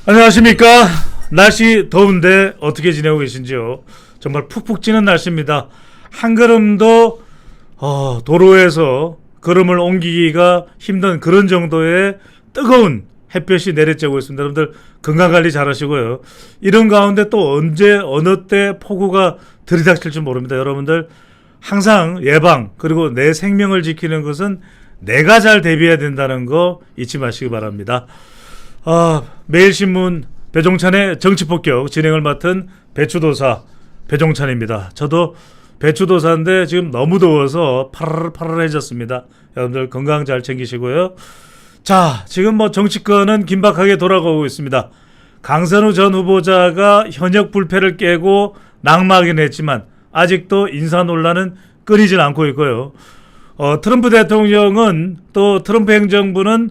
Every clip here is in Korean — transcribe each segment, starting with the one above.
안녕하십니까. 날씨 더운데 어떻게 지내고 계신지요. 정말 푹푹 찌는 날씨입니다. 한 걸음도 도로에서 걸음을 옮기기가 힘든 그런 정도의 뜨거운 햇볕이 내리쬐고 있습니다. 여러분들 건강관리 잘 하시고요. 이런 가운데 또 언제 어느 때 폭우가 들이닥칠지 모릅니다. 여러분들 항상 예방 그리고 내 생명을 지키는 것은 내가 잘 대비해야 된다는 거 잊지 마시기 바랍니다. 매일신문 배종찬의 정치폭격 진행을 맡은 배추도사 배종찬입니다. 저도 배추도사인데 지금 너무 더워서 파랄파랄해졌습니다. 여러분들 건강 잘 챙기시고요. 자, 지금 정치권은 긴박하게 돌아가고 있습니다. 강선우 전 후보자가 현역 불패를 깨고 낙마하긴 했지만 아직도 인사 논란은 끊이질 않고 있고요. 트럼프 대통령은 또 트럼프 행정부는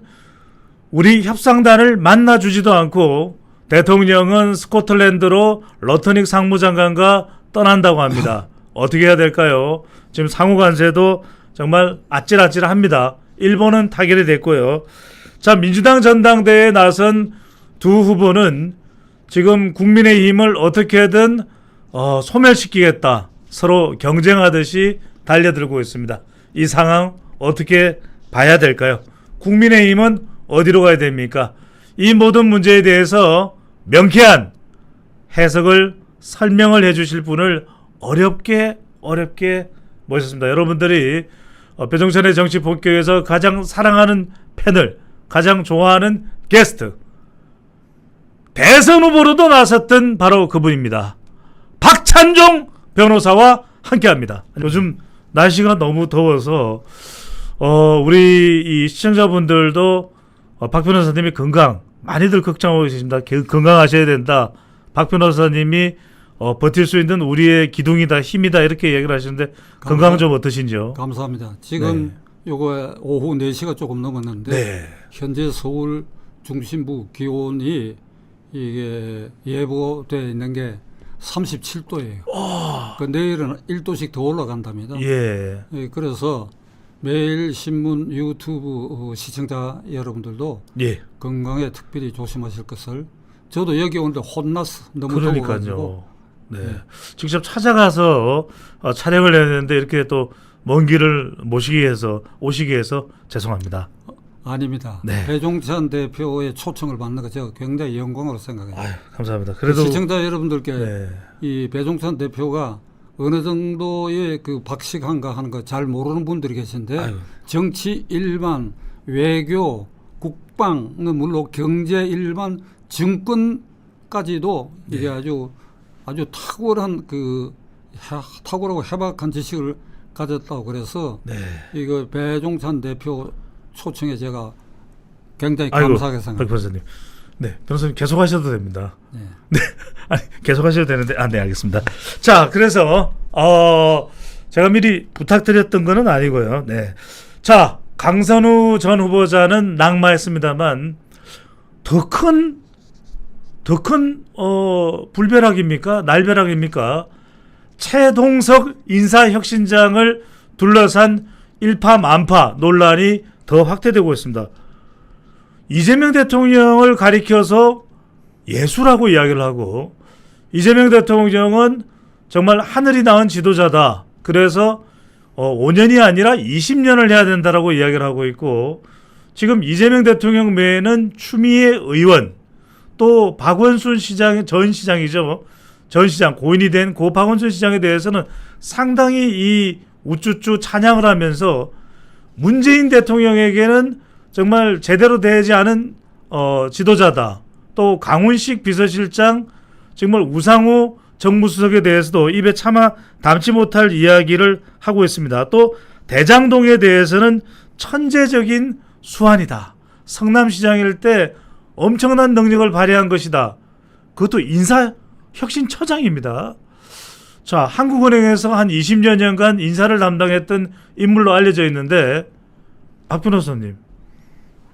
우리 협상단을 만나주지도 않고 대통령은 스코틀랜드로 러터닉 상무장관과 떠난다고 합니다. 어떻게 해야 될까요? 지금 상호관세도 정말 아찔아찔합니다. 일본은 타결이 됐고요. 자, 민주당 전당대회에 나선 두 후보는 지금 국민의힘을 어떻게든 소멸시키겠다. 서로 경쟁하듯이 달려들고 있습니다. 이 상황 어떻게 봐야 될까요? 국민의힘은 어디로 가야 됩니까? 이 모든 문제에 대해서 명쾌한 해석을 설명을 해주실 분을 어렵게 모셨습니다. 여러분들이 배종찬의 정치 본격에서 가장 사랑하는 패널, 가장 좋아하는 게스트, 대선 후보로도 나섰던 바로 그분입니다. 박찬종 변호사와 함께합니다. 요즘 날씨가 너무 더워서 우리 이 시청자분들도 박 변호사님이 건강 많이들 걱정하고 계십니다. 건강하셔야 된다. 박 변호사님이 버틸 수 있는 우리의 기둥이다, 힘이다 이렇게 얘기를 하시는데 건강 좀 어떠신지요? 감사합니다. 지금 요거 오후 4시가 조금 넘었는데 현재 서울 중심부 기온이 이게 예보되어 있는 게 37도예요. 그 내일은 1도씩 더 올라간답니다. 그래서 매일 신문 유튜브 시청자 여러분들도 건강에 특별히 조심하실 것을, 저도 여기 오는데 혼났어. 너무 더워가지고. 직접 찾아가서 촬영을 해야 되는데 이렇게 또 먼 길을 오시기 해서 죄송합니다. 아닙니다. 배종찬 대표의 초청을 받는 거 제가 굉장히 영광으로 생각해요. 감사합니다. 그래도 시청자 여러분들께 이 배종찬 대표가 어느 정도의 그 박식한가 하는 거 잘 모르는 분들이 계신데 정치 일반, 외교, 국방은 물론 경제 일반, 증권까지도 이게 아주 탁월하고 해박한 지식을 가졌다고 그래서 이거 배종찬 대표 초청에 제가 굉장히 감사하게 생각합니다. 변호사님, 변호사님 계속 하셔도 됩니다. 아니, 계속 하셔도 되는데, 알겠습니다. 자, 그래서 제가 미리 부탁드렸던 거는 아니고요. 자, 강선우 전 후보자는 낙마했습니다만 더 큰 불벼락입니까? 날벼락입니까? 최동석 인사혁신장을 둘러싼 일파만파 논란이 더 확대되고 있습니다. 이재명 대통령을 가리켜서 예수라고 이야기를 하고, 이재명 대통령은 정말 하늘이 낳은 지도자다. 그래서 5년이 아니라 20년을 해야 된다라고 이야기를 하고 있고, 지금 이재명 대통령 외에는 추미애 의원, 또 박원순 전 시장 고인이 된 고 박원순 시장에 대해서는 상당히 이 우쭈쭈 찬양을 하면서 문재인 대통령에게는 정말 제대로 되지 않은 지도자다. 또 강훈식 비서실장, 정말 우상호 정무수석에 대해서도 입에 차마 담지 못할 이야기를 하고 있습니다. 또 대장동에 대해서는 천재적인 수완이다. 성남시장일 때 엄청난 능력을 발휘한 것이다. 그것도 인사혁신처장입니다. 자, 한국은행에서 한 20여 년간 인사를 담당했던 인물로 알려져 있는데, 박 변호사님,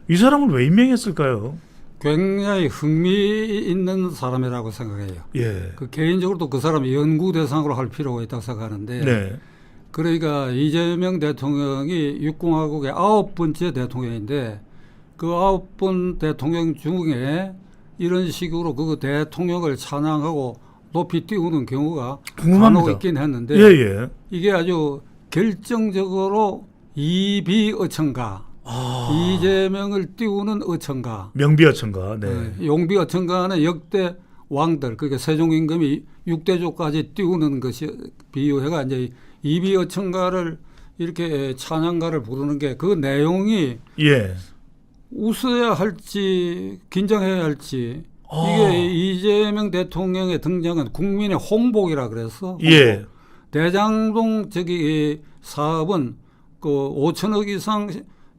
이 사람을 왜 임명했을까요? 굉장히 흥미있는 사람이라고 생각해요. 개인적으로도 그 사람이 연구 대상으로 할 필요가 있다고 생각하는데, 그러니까 이재명 대통령이 육공화국의 9번째 대통령인데 그 9번 대통령 중에 이런 식으로 그 대통령을 찬양하고 높이 띄우는 경우가 궁금합니다. 간혹 있긴 했는데 예. 이게 아주 결정적으로 이비어천가 이재명을 띄우는 어천가 명비어천가. 네. 용비어천가는 역대 왕들 그러니까 세종임금이 6대조까지 띄우는 것이 비유해가 이제 이비어천가를 이렇게 찬양가를 부르는 게 그 내용이 예. 웃어야 할지 긴장해야 할지 이게 이재명 대통령의 등장은 국민의 홍복이라 그래서 예. 대장동 저기 사업은 그 5천억 이상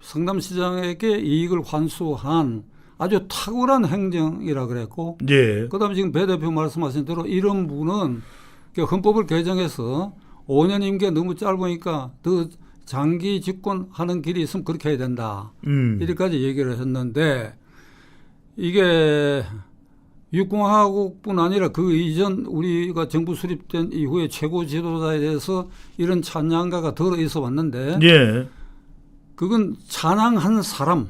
성남시장에게 이익을 환수한 아주 탁월한 행정이라 그랬고 예. 그다음에 지금 배 대표 말씀하신 대로 이런 분은 헌법을 개정해서 5년 임기가 너무 짧으니까 더 장기 집권하는 길이 있으면 그렇게 해야 된다. 이렇게까지 얘기를 했는데 이게 육공화국뿐 아니라 그 이전 우리가 정부 수립된 이후에 최고 지도자에 대해서 이런 찬양가가 들어 있어 왔는데 예. 그건 찬양한 사람,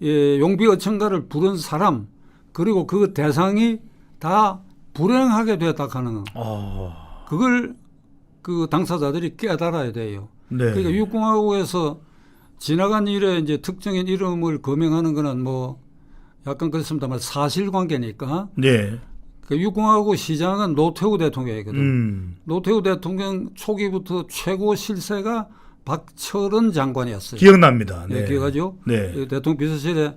용비어천가를 부른 사람 그리고 그 대상이 다 불행하게 됐다 하는 그걸 그 당사자들이 깨달아야 돼요. 네. 그러니까 육공화국에서 지나간 일에 이제 특정인 이름을 거명하는 거는 뭐 약간 그렇습니다만 사실관계니까. 네. 그 육공화국 시장은 노태우 대통령이거든. 노태우 대통령 초기부터 최고 실세가 박철원 장관이었어요. 기억납니다. 네. 네, 기억하죠? 네. 대통령 비서실에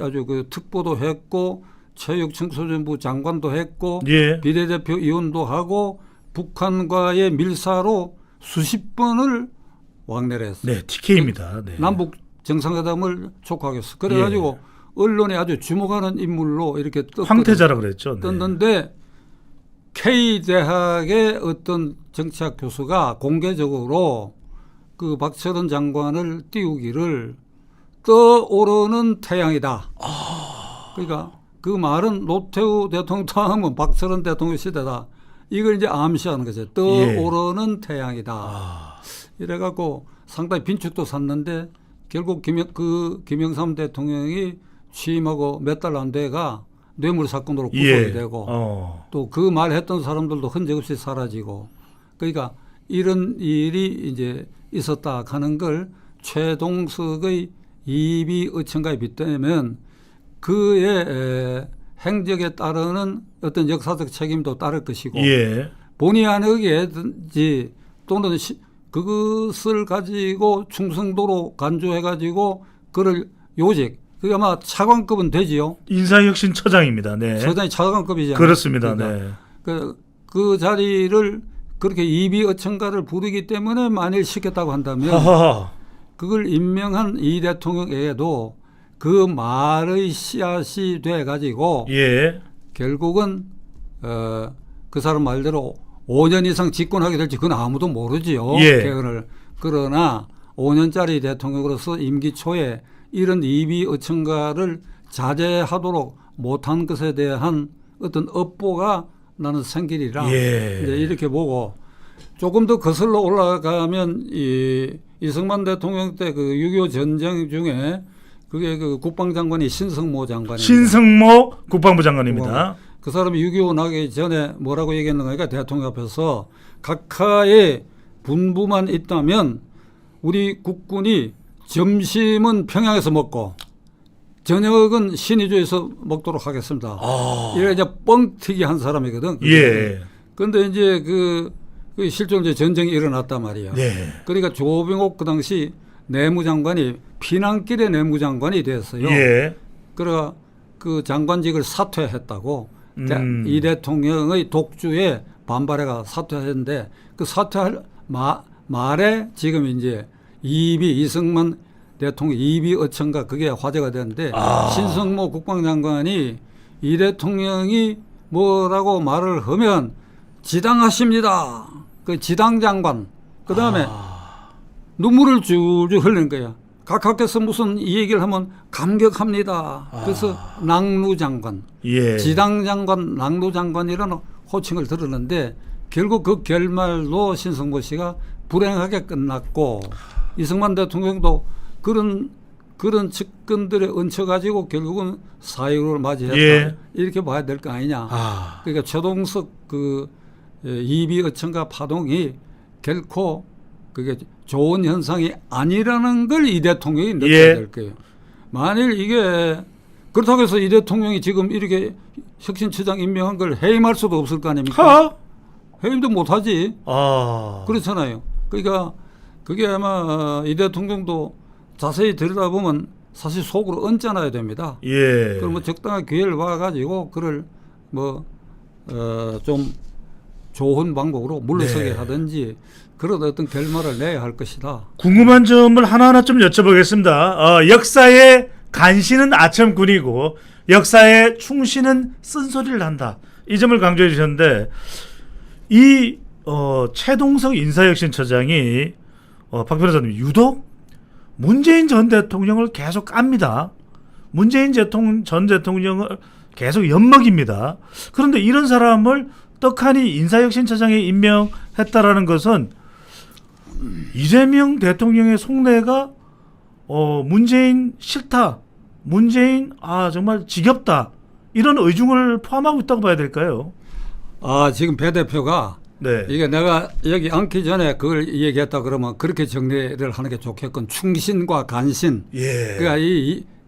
아주 그 특보도 했고 체육청소년부 장관도 했고 예. 비례대표 의원도 하고 북한과의 밀사로 수십 번을 왕래를 했어요. 네, TK입니다. 네. 남북 정상회담을 촉구하겠어. 그래가지고 언론에 아주 주목하는 인물로 이렇게 황태자라 그랬죠. 네. 떴는데 K 대학의 어떤 정치학 교수가 공개적으로 그 박철원 장관을 띄우기를 떠오르는 태양이다. 그러니까 그 말은 노태우 대통령 다음은 박철원 대통령 시대다. 이걸 이제 암시하는 거죠. 떠오르는 태양이다. 이래갖고 상당히 빈축도 샀는데 결국 김영삼 대통령이 취임하고 몇 달 안 돼가 뇌물 사건으로 구속이 되고 또 그 말 했던 사람들도 흔적 없이 사라지고 그러니까 이런 일이 이제 있었다 하는 걸 최동석의 이비어천가에 빗대면 그의 행적에 따르는 어떤 역사적 책임도 따를 것이고 본의 아니게든지 또는 그것을 가지고 충성도로 간주해가지고 그를 요직 그게 아마 차관급은 되지요. 인사혁신처장입니다. 네. 처장이 차관급이잖아요. 그렇습니다. 그러니까 네. 그 자리를 그렇게 이비어천가를 부르기 때문에 만일 시켰다고 한다면 그걸 임명한 이 대통령에게도 그 말의 씨앗이 돼가지고 결국은 그 사람 말대로 5년 이상 집권하게 될지 그건 아무도 모르지요. 개헌을. 그러나 5년짜리 대통령으로서 임기 초에 이런 이비어천가를 자제하도록 못한 것에 대한 어떤 업보가 나는 생기리라 이제 이렇게 보고 조금 더 거슬러 올라가면 이승만 대통령 때 그 6.25 전쟁 중에 그게 그 국방장관이 신성모 장관입니다. 신성모 국방부 장관입니다. 그 사람이 6.25 나기 전에 뭐라고 얘기했는가 하니까 대통령 앞에서 각하의 분부만 있다면 우리 국군이 점심은 평양에서 먹고 저녁은 신의주에서 먹도록 하겠습니다. 이래 이제 뻥튀기 한 사람이거든. 그런데 이제 그 실제로 이제 전쟁이 일어났단 말이야. 그러니까 조병옥 그 당시 내무장관이 피난길의 내무장관이 됐어요. 그래가 그 장관직을 사퇴했다고 이 대통령의 독주에 반발해가 사퇴했는데 그 사퇴할 말에 지금 이제 이승만 대통령 이비어천가 그게 화제가 되는데 신성모 국방장관이 이 대통령이 뭐라고 말을 하면 지당하십니다. 그 지당장관 그 다음에 눈물을 줄줄 흘리는 거야. 각하께서 무슨 이 얘기를 하면 감격합니다. 그래서 낭루장관 지당장관 낭루장관이라는 호칭을 들었는데 결국 그 결말로 신성모 씨가 불행하게 끝났고 이승만 대통령도 그런 그런 측근들에 얹혀가지고 결국은 사유를 맞이했다. 예. 이렇게 봐야 될 거 아니냐. 아, 그러니까 최동석 그 이비어천가 파동이 결코 그게 좋은 현상이 아니라는 걸 이 대통령이 느껴야 예. 될 거예요. 만일 이게 그렇다고 해서 이 대통령이 지금 이렇게 혁신처장 임명한 걸 해임할 수도 없을 거 아닙니까? 하? 해임도 못하지. 아, 그렇잖아요. 그러니까 그게 아마 이 대통령도 자세히 들여다보면 사실 속으로 얹어놔야 됩니다. 예. 그럼 뭐 적당한 기회를 봐가지고 그를 뭐 좀 좋은 방법으로 물러서게 네. 하든지 그런 어떤 결말을 내야 할 것이다. 궁금한 점을 하나하나 좀 여쭤보겠습니다. 역사의 간신은 아첨꾼이고 역사의 충신은 쓴소리를 한다. 이 점을 강조해 주셨는데 이 최동석 인사혁신처장이 박 변호사님 유독 문재인 전 대통령을 계속 깝니다. 문재인 전 대통령을 계속 엿먹입니다. 그런데 이런 사람을 떡하니 인사혁신처장에 임명했다라는 것은 이재명 대통령의 속내가 문재인 싫다, 문재인 정말 지겹다 이런 의중을 포함하고 있다고 봐야 될까요? 지금 배 대표가 네. 이게 내가 여기 앉기 전에 그걸 얘기했다 그러면 그렇게 정리를 하는 게 좋겠건 충신과 간신. 예. 그러니까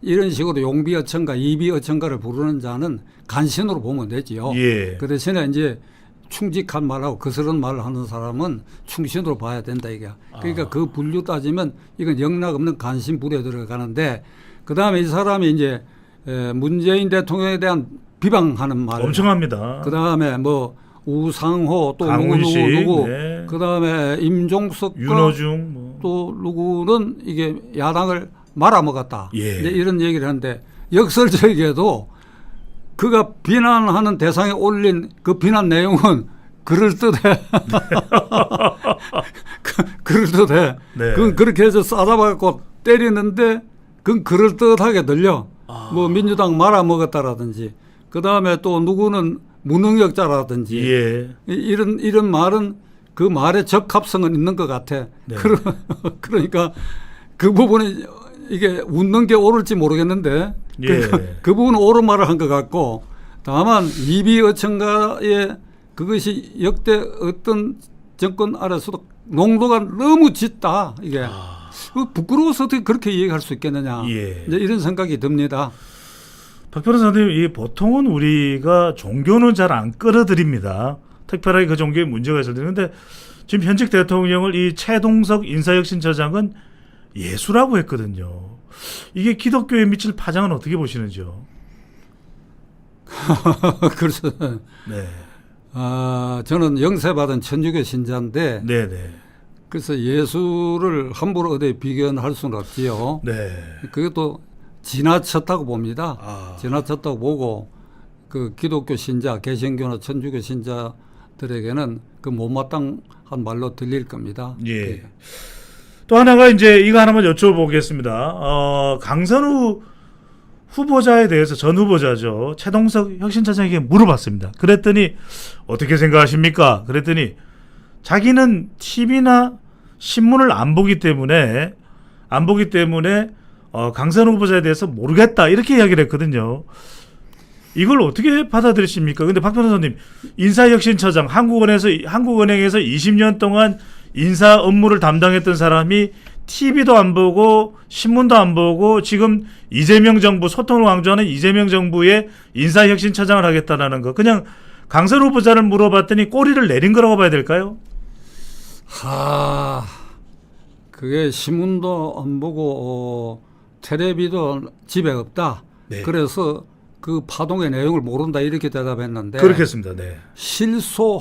이런 식으로 용비어천가 이비어천가를 부르는 자는 간신으로 보면 되지요. 예. 그 대신에 이제 충직한 말하고 거스른 말을 하는 사람은 충신으로 봐야 된다 이게. 그러니까 그 분류 따지면 이건 영락 없는 간신불에 들어가는데 그 다음에 이 사람이 이제 문재인 대통령에 대한 비방하는 말. 엄청 합니다. 그 다음에 뭐 우상호 또 강훈식, 누구 네. 그 다음에 임종석과 윤호중 뭐. 또 누구는 이게 야당을 말아먹었다. 예. 이제 이런 얘기를 하는데 역설적이게도 그가 비난하는 대상에 올린 그 비난 내용은 그럴듯해. 그럴듯해. 네. 그건 그렇게 해서 싸잡아갖고 때리는데 그건 그럴듯하게 들려. 뭐 민주당 말아먹었다라든지 그 다음에 또 누구는 무능력자라든지 예. 이런 말은 그 말의 적합성은 있는 것 같아. 네. 그러니까 그 부분이 이게 웃는 게 옳을지 모르겠는데 예. 그 부분은 옳은 말을 한 것 같고 다만 이비어천가의 그것이 역대 어떤 정권 아래서도 농도가 너무 짙다. 이게 부끄러워서 어떻게 그렇게 얘기할 수 있겠느냐. 예. 이제 이런 생각이 듭니다. 박 변호사님, 이 보통은 우리가 종교는 잘 안 끌어들입니다. 특별하게 그 종교에 문제가 있을 때는데 지금 현직 대통령을 이 최동석 인사혁신처장은 예수라고 했거든요. 이게 기독교에 미칠 파장은 어떻게 보시는지요? 그래서 네, 저는 영세받은 천주교 신자인데 네, 네, 그래서 예수를 함부로 어디에 비견할 수는 없지요. 네. 그것도 지나쳤다고 봅니다. 지나쳤다고 보고 그 기독교 신자, 개신교나 천주교 신자들에게는 그 못마땅한 말로 들릴 겁니다. 예. 또 하나가 이제 이거 하나만 여쭤보겠습니다. 강선우 후보자에 대해서 전 후보자죠. 최동석 혁신처장에게 물어봤습니다. 그랬더니 어떻게 생각하십니까? 그랬더니 자기는 TV나 신문을 안 보기 때문에 강선우 후보자에 대해서 모르겠다 이렇게 이야기를 했거든요. 이걸 어떻게 받아들이십니까? 근데 박 변호사님, 인사혁신처장 한국은행에서 20년 동안 인사 업무를 담당했던 사람이 TV도 안 보고 신문도 안 보고 지금 이재명 정부 소통을 강조하는 이재명 정부의 인사혁신처장을 하겠다라는 거, 그냥 강선우 후보자를 물어봤더니 꼬리를 내린 거라고 봐야 될까요? 그게 신문도 안 보고 텔레비도 집에 없다. 네. 그래서 그 파동의 내용을 모른다 이렇게 대답했는데 그렇겠습니다. 네. 실소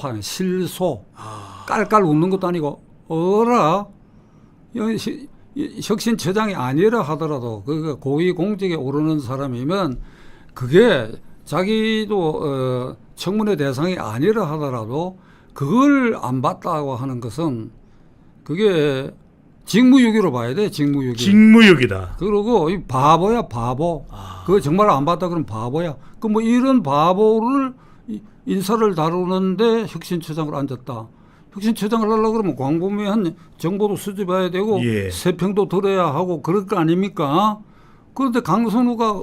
깔깔 웃는 것도 아니고 어라 혁신처장이 아니라 하더라도 그 고위공직에 오르는 사람이면 그게 자기도 청문회 대상이 아니라 하더라도 그걸 안 봤다고 하는 것은 그게 직무유기로 봐야 돼. 직무유기다. 그리고 이 바보야 바보. 그거 정말 안 봤다 그러면 바보야. 그 뭐 이런 바보를 인사를 다루는데 혁신처장을 앉았다. 혁신처장을 하려고 그러면 광범위한 정보도 수집해야 되고 예. 세평도 들어야 하고 그럴 거 아닙니까? 그런데 강선우가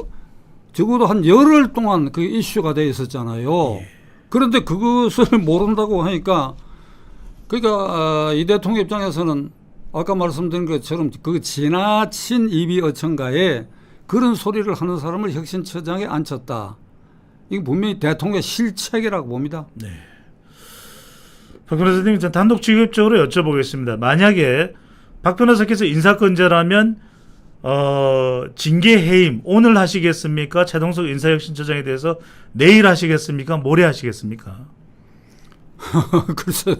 적어도 한 열흘 동안 그 이슈가 돼 있었잖아요. 그런데 그것을 모른다고 하니까 그러니까 이 대통령 입장에서는 아까 말씀드린 것처럼 그 지나친 이비어천가에 그런 소리를 하는 사람을 혁신처장에 앉혔다. 이게 분명히 대통령의 실책이라고 봅니다. 네. 박 변호사님, 단독 직접적으로 여쭤보겠습니다. 만약에 박 변호사께서 인사권자라면 징계 해임 오늘 하시겠습니까? 최동석 인사혁신처장에 대해서 내일 하시겠습니까? 모레 하시겠습니까? 글쎄,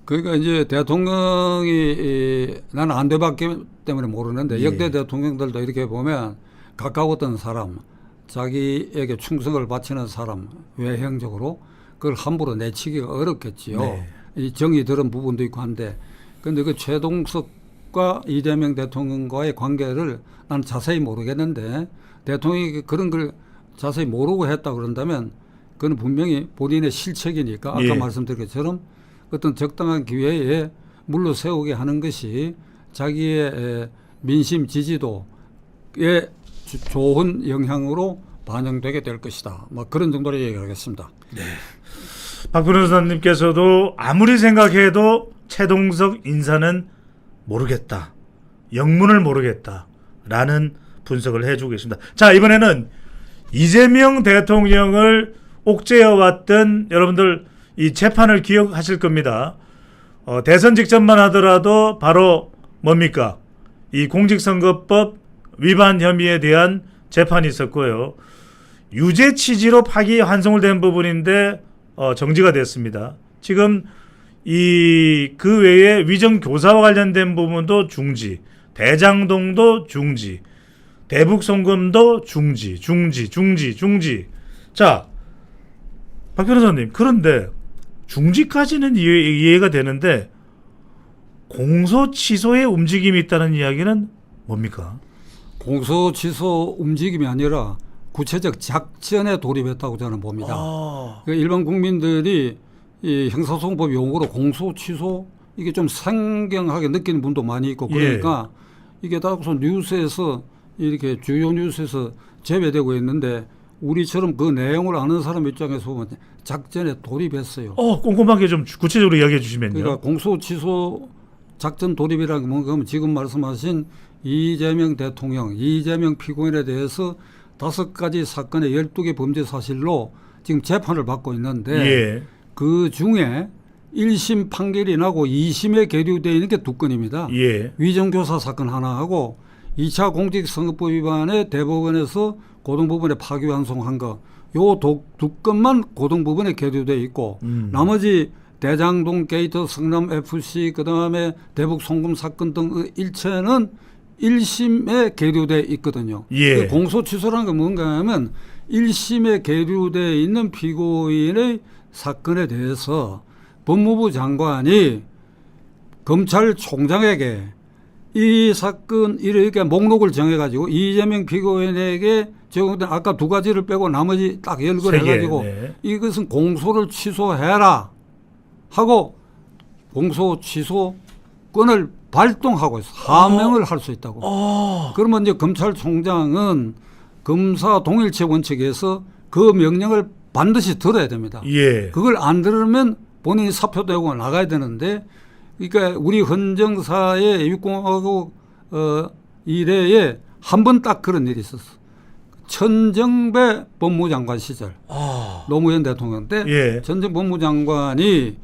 그러니까 이제 대통령이 나는 안 돼봤기 때문에 모르는데 역대 대통령들도 이렇게 보면 가까웠던 사람, 자기에게 충성을 바치는 사람 외형적으로 그걸 함부로 내치기가 어렵겠지요. 네. 이 정이 들은 부분도 있고 한데, 그런데 그 최동석과 이재명 대통령과의 관계를 나는 자세히 모르겠는데 대통령이 그런 걸 자세히 모르고 했다 그런다면 그건 분명히 본인의 실책이니까 아까 말씀드린 것처럼 어떤 적당한 기회에 물러 세우게 하는 것이 자기의 민심 지지도에 좋은 영향으로 반영되게 될 것이다. 뭐 그런 정도로 얘기하겠습니다. 네. 박 변호사님께서도 아무리 생각해도 최동석 인사는 모르겠다. 영문을 모르겠다라는 분석을 해주고 계십니다. 자, 이번에는 이재명 대통령을 옥죄어왔던 여러분들 이 재판을 기억하실 겁니다. 대선 직전만 하더라도 바로 뭡니까? 이 공직선거법 위반 혐의에 대한 재판이 있었고요. 유죄 취지로 파기 환송을 된 부분인데 정지가 됐습니다. 지금 그 외에 위정 교사와 관련된 부분도 중지, 대장동도 중지, 대북 송금도 중지. 자, 박 변호사님, 그런데 중지까지는 이해가 되는데 공소 취소의 움직임이 있다는 이야기는 뭡니까? 공소 취소 움직임이 아니라 구체적 작전에 돌입했다고 저는 봅니다. 그러니까 일반 국민들이 이 형사소송법 용어로 공소 취소 이게 좀 생경하게 느끼는 분도 많이 있고 그러니까 이게 다 뉴스에서 이렇게 주요 뉴스에서 재배되고 있는데 우리처럼 그 내용을 아는 사람 입장에서 보면 작전에 돌입했어요. 꼼꼼하게 좀 구체적으로 이야기해 주시면요. 그러니까 공소 취소 작전 돌입이라는 게 뭔가 하면 지금 말씀하신 이재명 대통령, 이재명 피고인에 대해서 5가지 사건의 12개 범죄 사실로 지금 재판을 받고 있는데 그 중에 1심 판결이 나고 2심에 계류되어 있는 게 2건입니다. 위정교사 사건 하나하고 2차 공직선거법 위반에 대법원에서 고등법원에 파기환송한 거, 요 2건만 고등법원에 계류되어 있고 나머지 대장동 게이트, 성남 FC, 그다음에 대북 송금 사건 등 일체는 1심에 계류되어 있거든요. 공소 취소라는 건 뭔가 하면 1심에 계류되어 있는 피고인의 사건에 대해서 법무부 장관이 검찰총장에게 이 사건 이렇게 목록을 정해가지고 이재명 피고인에게 제공된 아까 2가지를 빼고 나머지 딱 열거를 해가지고 이것은 공소를 취소해라 하고 공소 취소권을 발동하고 있어. 하명을 할 수 있다고. 그러면 이제 검찰총장은 검사 동일체 원칙에서 그 명령을 반드시 들어야 됩니다. 그걸 안 들으면 본인이 사표되고 나가야 되는데, 그러니까 우리 헌정사의 육공화국 이래에 한 번 딱 그런 일이 있었어. 천정배 법무장관 시절 노무현 대통령 때 천정 법무장관이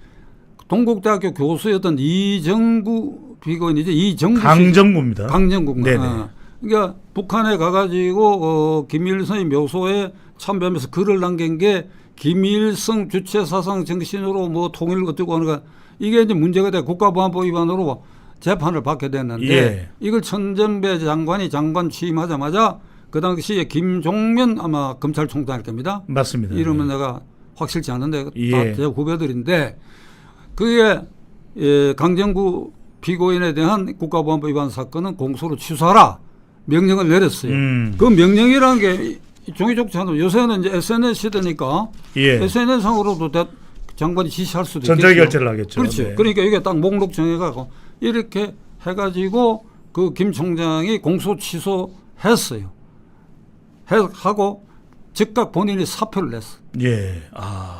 동국대학교 교수였던 이정구 피고인이죠. 강정구입니다. 강정구입니다. 그러니까 북한에 가가지고 김일성의 묘소에 참배하면서 글을 남긴 게 김일성 주체 사상 정신으로 뭐 통일을 어쩌고 하는 거, 이게 이제 문제가 돼 국가보안법 위반으로 재판을 받게 됐는데 이걸 천정배 장관이 장관 취임하자마자 그 당시에 김종면 아마 검찰총장일 겁니다. 맞습니다. 이름은 내가 확실치 않은데 다 제 후배들인데 그게 강정구 피고인에 대한 국가보안법 위반 사건은 공소로 취소하라 명령을 내렸어요. 그 명령이라는 게 종이족지 않아요. 요새는 이제 SNS 시대니까 SNS상으로도 장관이 지시할 수도 있겠죠. 전자결제를 하겠죠. 그렇지. 그러니까 이게 딱 목록 정해가고 이렇게 해가지고 그 김 총장이 공소 취소 했어요. 하고 즉각 본인이 사표를 냈어. 예.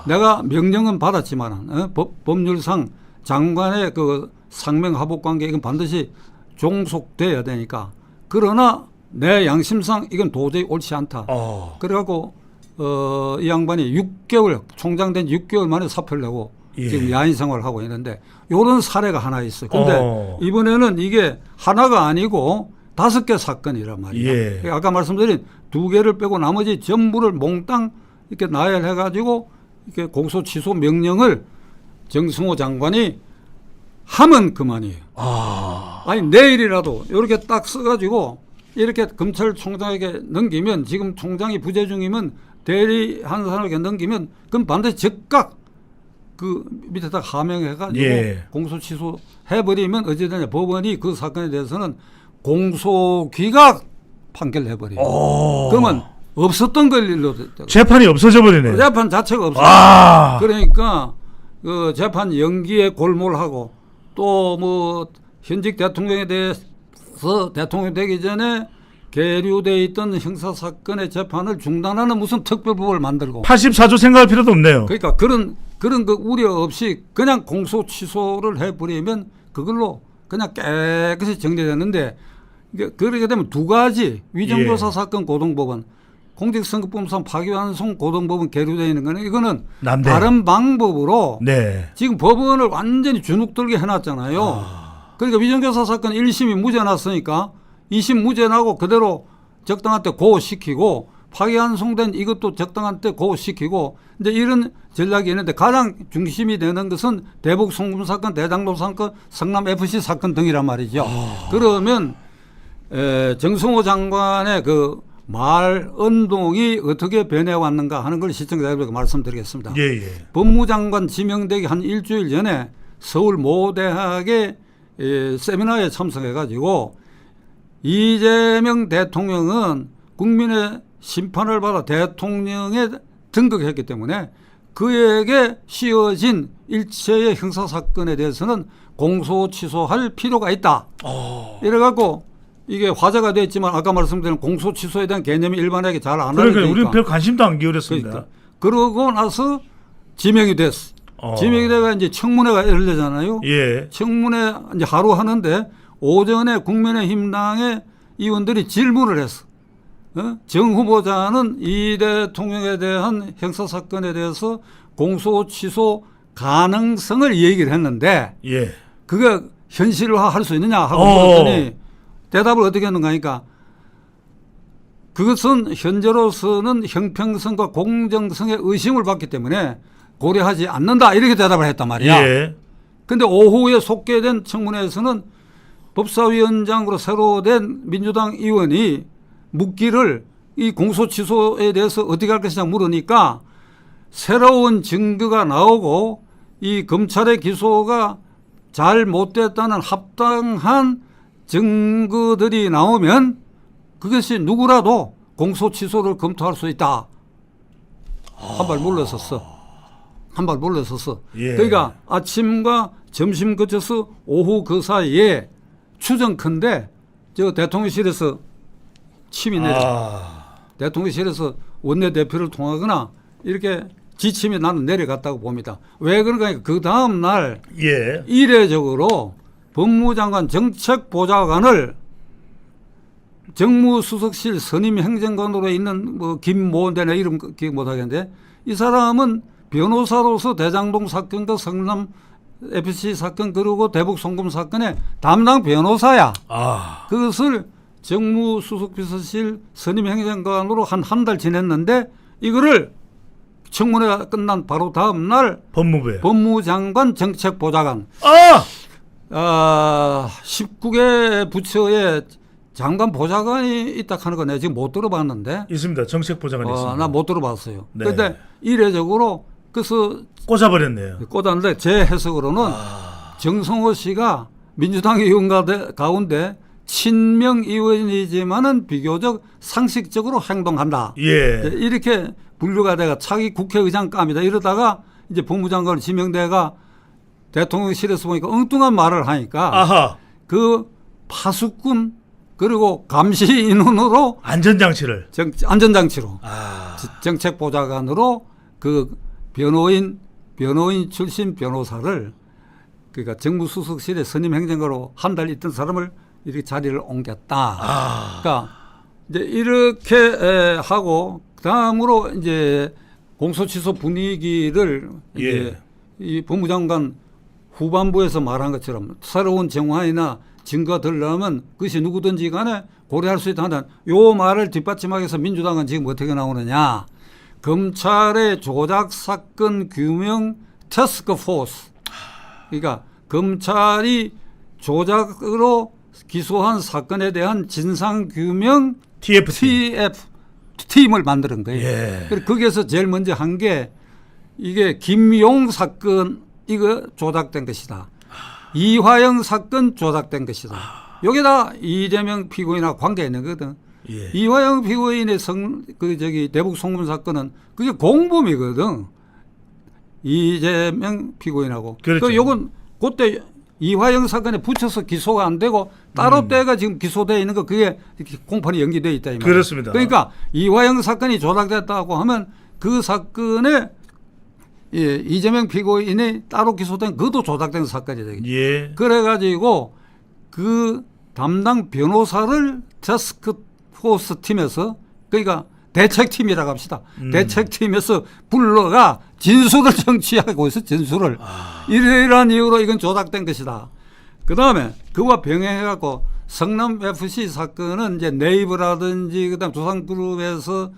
내가 명령은 받았지만 법률상 장관의 그 상명하복 관계 이건 반드시 종속돼야 되니까. 그러나 내 양심상 이건 도저히 옳지 않다. 그래갖고 이 양반이 6개월 총장된 6개월 만에 사표를 내고 예. 지금 야인 생활을 하고 있는데 이런 사례가 하나 있어요. 근데 이번에는 이게 하나가 아니고 5개 사건이란 말이에요. 예. 아까 말씀드린 2개를 빼고 나머지 전부를 몽땅 이렇게 나열해가지고 이렇게 공소 취소 명령을 정승호 장관이 하면 그만이에요. 아니 내일이라도 이렇게 딱 써가지고 이렇게 검찰총장에게 넘기면 지금 총장이 부재 중이면 대리하는 사람에게 넘기면 그럼 반드시 즉각 그 밑에다 하명해가지고 예. 공소 취소 해버리면 어찌되냐 법원이 그 사건에 대해서는 공소기각 판결해버려요. 그러면 없었던 걸 일로 재판이 없어져 버리네. 재판 자체가 없어요. 그러니까 그 재판 연기에 골몰하고 또 뭐 현직 대통령에 대해서 대통령 되기 전에 계류돼 있던 형사 사건의 재판을 중단하는 무슨 특별법을 만들고 84조 생각할 필요도 없네요. 그러니까 그런 그 우려 없이 그냥 공소 취소를 해버리면 그걸로 그냥 깨끗이 정리되는데 그렇게 되면 2가지 위정조사 예. 사건 고등법원 공직선거법상 파기환송 고등법원 계류되어 있는 거는 이거는 남대. 다른 방법으로 네. 지금 법원을 완전히 주눅들게 해놨잖아요. 그러니까 위정교사 사건 1심이 무죄 났으니까 2심 무죄 나고 그대로 적당한 때 고시키고 파기환송된 이것도 적당한 때 고시키고 이제 이런 전략이 있는데 가장 중심이 되는 것은 대북 송금 사건, 대장동 사건, 성남 FC 사건 등이란 말이죠. 그러면 정성호 장관의 그 말 언동이 어떻게 변해왔는가 하는 걸 시청자 여러분께 말씀드리겠습니다. 예. 법무장관 지명되기 한 일주일 전에 서울 모 대학의 세미나에 참석해가지고 이재명 대통령은 국민의 심판을 받아 대통령에 등극했기 때문에 그에게 씌워진 일체의 형사사건에 대해서는 공소 취소할 필요가 있다. 이래갖고 이게 화제가 됐지만 아까 말씀드린 공소 취소에 대한 개념이 일반에게 잘 안 알려지니까. 그러니까 우리는 별 관심도 안 기울였습니다. 그러니까. 그러고 나서 지명이 됐어. 지명이 돼가 이제 청문회가 열리잖아요. 예. 청문회 이제 하루 하는데 오전에 국민의힘당의 의원들이 질문을 했어. 정 후보자는 이 대통령에 대한 형사 사건에 대해서 공소 취소 가능성을 얘기를 했는데 예. 그게 현실화할 수 있느냐 하고 물었더니 대답을 어떻게 했는가 하니까 그것은 현재로서는 형평성과 공정성의 의심을 받기 때문에 고려하지 않는다 이렇게 대답을 했단 말이야. 예. 근데 오후에 속개된 청문회에서는 법사위원장으로 새로 된 민주당 의원이 묻기를 이 공소 취소에 대해서 어떻게 할 것이냐 물으니까 새로운 증거가 나오고 이 검찰의 기소가 잘 못됐다는 합당한 증거들이 나오면 그것이 누구라도 공소 취소를 검토할 수 있다. 한 발 물러섰어. 한 발 물러섰어. 예. 그러니까 아침과 점심 거쳐서 오후 그 사이에 추정컨대 저 대통령실에서 침이 내려. 대통령실에서 원내대표를 통하거나 이렇게 지침이 나는 내려갔다고 봅니다. 왜 그런가? 그 다음 날 예. 이례적으로 법무장관 정책보좌관을 정무수석실 선임 행정관으로 있는 뭐 김모 내 이름 기억 못하겠는데 이 사람은 변호사로서 대장동 사건과 성남 FC 사건 그리고 대북 송금 사건의 담당 변호사야. 그것을 정무수석비서실 선임 행정관으로 한 달 지냈는데 이거를 청문회가 끝난 바로 다음 날 법무부에 법무장관 정책보좌관 19개 부처에 장관 보좌관이 있다 하는 거 내가 지금 못 들어봤는데 있습니다. 정책보좌관이 있습니다. 나 못 들어봤어요. 네. 그런데 이례적으로 그래서 꽂아버렸네요. 꽂았는데 제 해석으로는 정성호 씨가 민주당 의원 가운데 친명 의원이지만은 비교적 상식적으로 행동한다. 예. 이렇게 분류가 돼가 차기 국회의장감이다. 이러다가 이제 법무장관 지명대가 대통령실에서 보니까 엉뚱한 말을 하니까 그 파수꾼 그리고 감시인원으로 안전장치를. 안전장치로 아. 정책보좌관으로 그 변호인 출신 변호사를 그러니까 정무수석실에 선임 행정가로 한 달 있던 사람을 이렇게 자리를 옮겼다. 아. 그러니까 이제 이렇게 하고 다음으로 이제 공소취소 분위기를 예. 이제 이 법무장관 후반부에서 말한 것처럼 새로운 정황이나 증거가 들려면 그것이 누구든지 간에 고려할 수 있다 하는 요 말을 뒷받침하기 위해서 민주당은 지금 어떻게 나오느냐. 검찰의 조작 사건 규명 태스크 포스. 그러니까 검찰이 조작으로 기소한 사건에 대한 진상 규명 TF팀을 만드는 거예요. 예. 그래서 거기에서 제일 먼저 한 게 이게 김용 사건 이거 조작된 것이다. 이화영 사건 조작된 것이다. 여기다 이재명 피고인하고 관계가 있는 거거든. 예. 이화영 피고인의 대북 송금 사건은 그게 공범이거든. 이재명 피고인하고. 그렇죠. 요건 그때 이화영 사건에 붙여서 기소가 안 되고 따로 때가 지금 기소되어 있는 거 그게 공판이 연기되어 있다 이 말이에요. 그렇습니다. 그러니까 이화영 사건이 조작됐다고 하면 그 사건에 예, 이재명 피고인이 따로 기소된 그것도 조작된 사건이 되겠죠. 예. 그래가지고 그 담당 변호사를 태스크포스 팀에서 그러니까 대책팀이라고 합시다. 대책팀에서 불러가 진술을 정치하고 있어 진술을. 이러이러한 이유로 이건 조작된 것이다. 그 다음에 그와 병행해갖고 성남 FC 사건은 이제 네이버라든지 그다음 두산그룹에서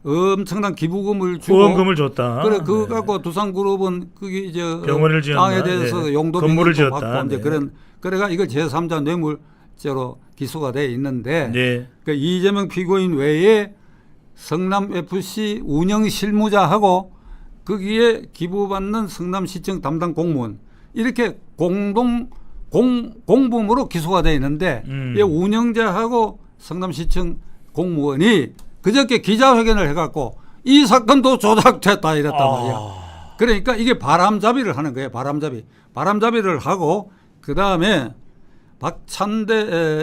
엄청난 기부금을 주고 후원금을 줬다. 그래 그거 네. 갖고 두산그룹은 그게 이제 병원을 지었다. 땅에 대해서 네. 용도 건물을 받고 지었다. 이제 네. 그래가 이걸 제3자 뇌물죄로 기소가 돼 있는데 네. 그 이재명 피고인 외에 성남 FC 운영 실무자하고 거기에 기부받는 성남시청 담당 공무원 이렇게 공범으로 기소가 돼 있는데 이 운영자하고 성남시청 공무원이 그저께 기자회견을 해갖고 이 사건도 조작됐다 이랬단 말이야. 그러니까 이게 바람잡이를 하는 거예요. 바람잡이를 하고 그 다음에 박찬대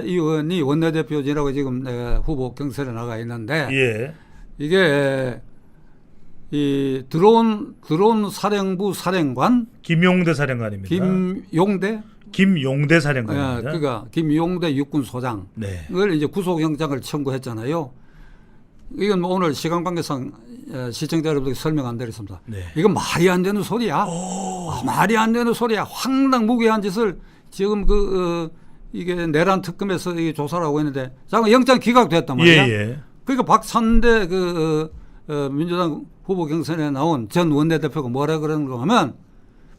의원이 원내대표진이라고 지금 후보 경선에 나가 있는데 예. 이게 이 드론 사령부 사령관 김용대 사령관입니다. 김용대 사령관입니다. 그러니까 김용대 육군소장을 네. 이제 구속영장을 청구했잖아요. 이건 뭐 오늘 시간 관계상 시청자 여러분들께 설명 안 드리겠습니다. 네. 이건 말이 안 되는 소리야. 말이 안 되는 소리야. 황당무계한 짓을 지금 이게 내란 특검에서 이게 조사를 하고 있는데 잠깐 영장 기각됐단 말이야. 예. 그러니까 박찬대 민주당 후보 경선에 나온 전 원내대표가 뭐라 그러는가 하면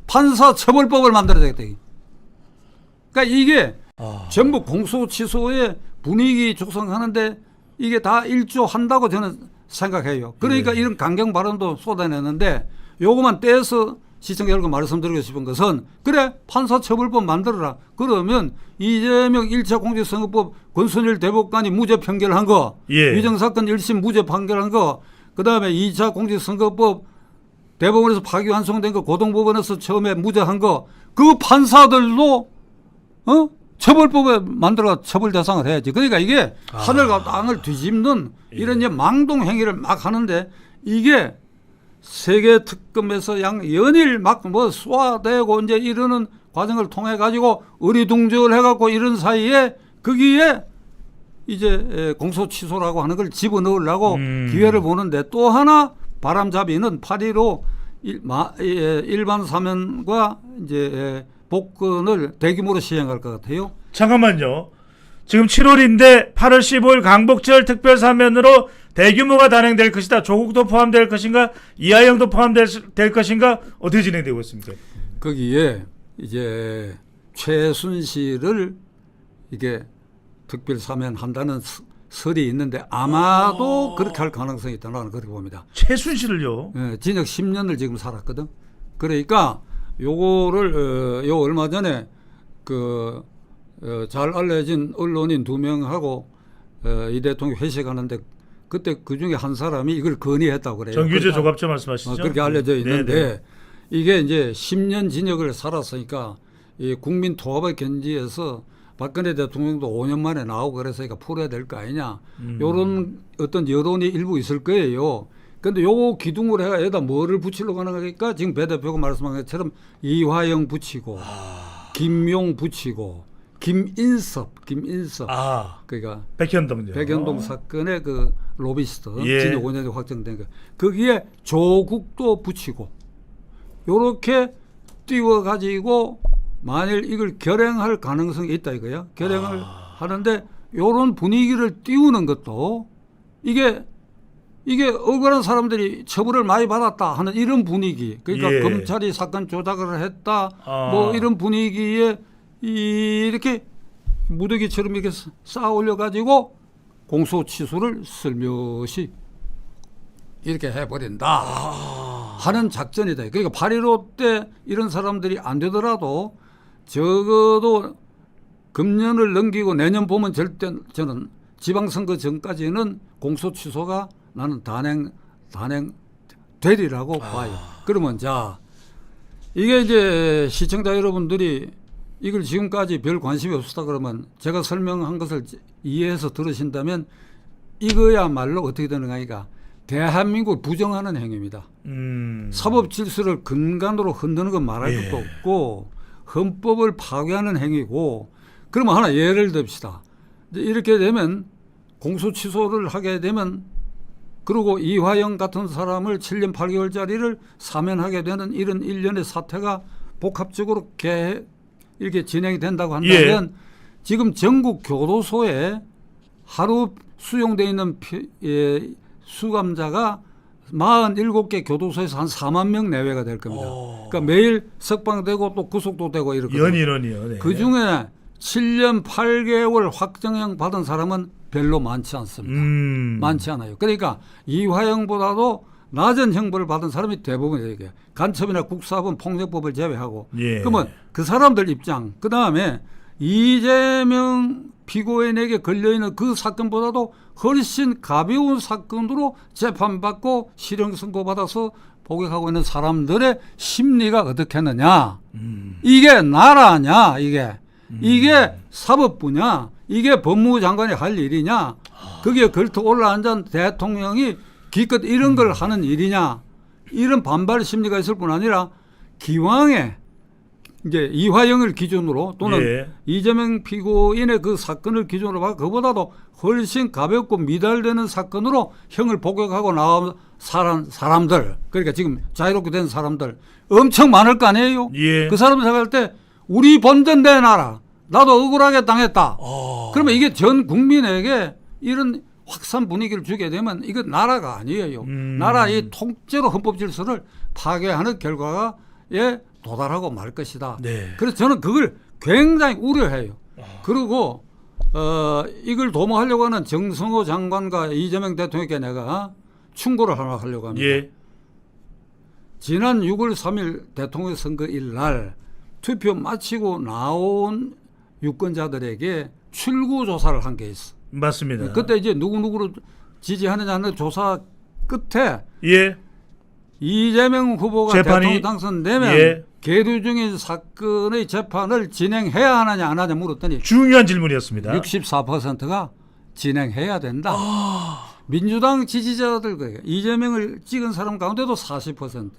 판사 처벌법을 만들어야 되겠다. 그러니까 이게 전부 공소취소의 분위기 조성하는데 이게 다 일조한다고 저는 생각해요. 그러니까 이런 강경 발언도 쏟아내는데 요것만 떼서 시청자 여러분 말씀드리고 싶은 것은 그래 판사처벌법 만들어라. 그러면 이재명 1차 공직선거법 권순일 대법관이 무죄 판결한 거 예. 위정사건 1심 무죄 판결한 거 그다음에 2차 공직선거법 대법원에서 파기환송된 거 고등법원에서 처음에 무죄한 거 그 판사들도 처벌법에 만들어 처벌 대상을 해야지. 그러니까 이게 하늘과 땅을 뒤집는 이런 이제 망동 행위를 막 하는데 이게 세계 특검에서 연일 막 뭐 쏘아대고 이제 이러는 과정을 통해 가지고 어리둥절 해갖고 이런 사이에 거기에 이제 공소 취소라고 하는 걸 집어넣으려고 기회를 보는데 또 하나 바람잡이는 8.15 일반 사면과 이제 복권을 대규모로 시행할 것 같아요. 잠깐만요. 지금 7월인데 8월 15일 강복절 특별사면으로 대규모가 단행될 것이다. 조국도 포함될 것인가? 이하영도 포함될 것인가? 어떻게 진행되고 있습니까? 거기에 이제 최순실을 이게 특별사면한다는 설이 있는데 아마도 그렇게 할 가능성이 있다. 나는 그렇게 봅니다. 최순실을요? 예, 징역 10년을 지금 살았거든. 그러니까 요거를 요 얼마 전에 잘 알려진 언론인 2명하고 이 대통령 회식하는데 그때 그 중에 한 사람이 이걸 건의했다고 그래요. 정규제 조갑제 말씀하시죠? 그렇게 알려져 있는데 네네. 이게 이제 10년 징역을 살았으니까 이 국민 통합의 견지에서 박근혜 대통령도 5년 만에 나오고 그래서 풀어야 될 거 아니냐. 요런 어떤 여론이 일부 있을 거예요. 근데 요거 기둥으로 해가 여기다 뭐를 붙이려고 하는 거니까 지금 배 대표가 말씀한 것처럼 이화영 붙이고 김용 붙이고 김인섭 그러니까 백현동 사건의 그 로비스트 진역 5년이 확정된 거 거기에 조국도 붙이고 요렇게 띄워 가지고 만일 이걸 결행할 가능성이 있다 이거야. 결행을 하는데 요런 분위기를 띄우는 것도 이게 억울한 사람들이 처벌을 많이 받았다 하는 이런 분위기. 그러니까 검찰이 사건 조작을 했다 뭐 이런 분위기에 이렇게 무더기처럼 이렇게 쌓아 올려 가지고 공소 취소를 슬며시 이렇게 해버린다 하는 작전이다. 그러니까 8.15 때 이런 사람들이 안 되더라도 적어도 금년을 넘기고 내년 봄은 절대 저는 지방선거 전까지는 공소 취소가 나는 단행 되리라고 봐요. 그러면 자 이게 이제 시청자 여러분들이 이걸 지금까지 별 관심이 없었다 그러면 제가 설명한 것을 이해해서 들으신다면 이거야말로 어떻게 되는가 하니까 대한민국을 부정하는 행위입니다. 사법 질서를 근간으로 흔드는 건 말할 것도 없고 헌법을 파괴하는 행위고 그러면 하나 예를 듭시다. 이렇게 되면 공소 취소를 하게 되면 그리고 이화영 같은 사람을 7년 8개월짜리를 사면하게 되는 이런 일련의 사태가 복합적으로 이렇게 진행이 된다고 한다면 지금 전국 교도소에 하루 수용되어 있는 수감자가 47개 교도소에서 한 4만 명 내외가 될 겁니다. 그러니까 매일 석방되고 또 구속도 되고 이렇거든요. 연이요. 네. 그중에 7년 8개월 확정형 받은 사람은 별로 많지 않습니다. 많지 않아요. 그러니까 이화영보다도 낮은 형벌을 받은 사람이 대부분이에요. 간첩이나 국사범 폭력법을 제외하고. 그러면 그 사람들 입장, 그 다음에 이재명 피고인에게 걸려있는 그 사건보다도 훨씬 가벼운 사건으로 재판받고 실형 선고받아서 복역하고 있는 사람들의 심리가 어떻겠느냐. 이게 나라냐 이게 사법부냐 이게 법무부 장관이 할 일이냐 거기에 걸터 올라앉은 대통령이 기껏 이런 걸 하는 일이냐 이런 반발 심리가 있을 뿐 아니라 기왕에 이제 이화영을 기준으로 또는 이재명 피고인의 그 사건을 기준으로 봐 그보다도 훨씬 가볍고 미달되는 사건으로 형을 복역하고 나온 사람들 그러니까 지금 자유롭게 된 사람들 엄청 많을 거 아니에요. 그 사람들 생각할 때 우리 본전 내 나라 나도 억울하게 당했다. 그러면 이게 전 국민에게 이런 확산 분위기를 주게 되면 이거 나라가 아니에요. 나라의 통째로 헌법 질서를 파괴하는 결과에 도달하고 말 것이다. 그래서 저는 그걸 굉장히 우려해요. 그리고 이걸 도모하려고 하는 정성호 장관과 이재명 대통령께 내가 충고를 하나 하려고 합니다. 지난 6월 3일 대통령 선거일 날 투표 마치고 나온 유권자들에게 출구 조사를 한 게 있어. 맞습니다. 그때 이제 누구누구를 지지하느냐 하는 조사 끝에 이재명 후보가 대통령 당선되면 계류 중인 사건의 재판을 진행해야 하느냐 안 하느냐 물었더니 중요한 질문이었습니다. 64%가 진행해야 된다. 민주당 지지자들 거예요. 이재명을 찍은 사람 가운데도 40%.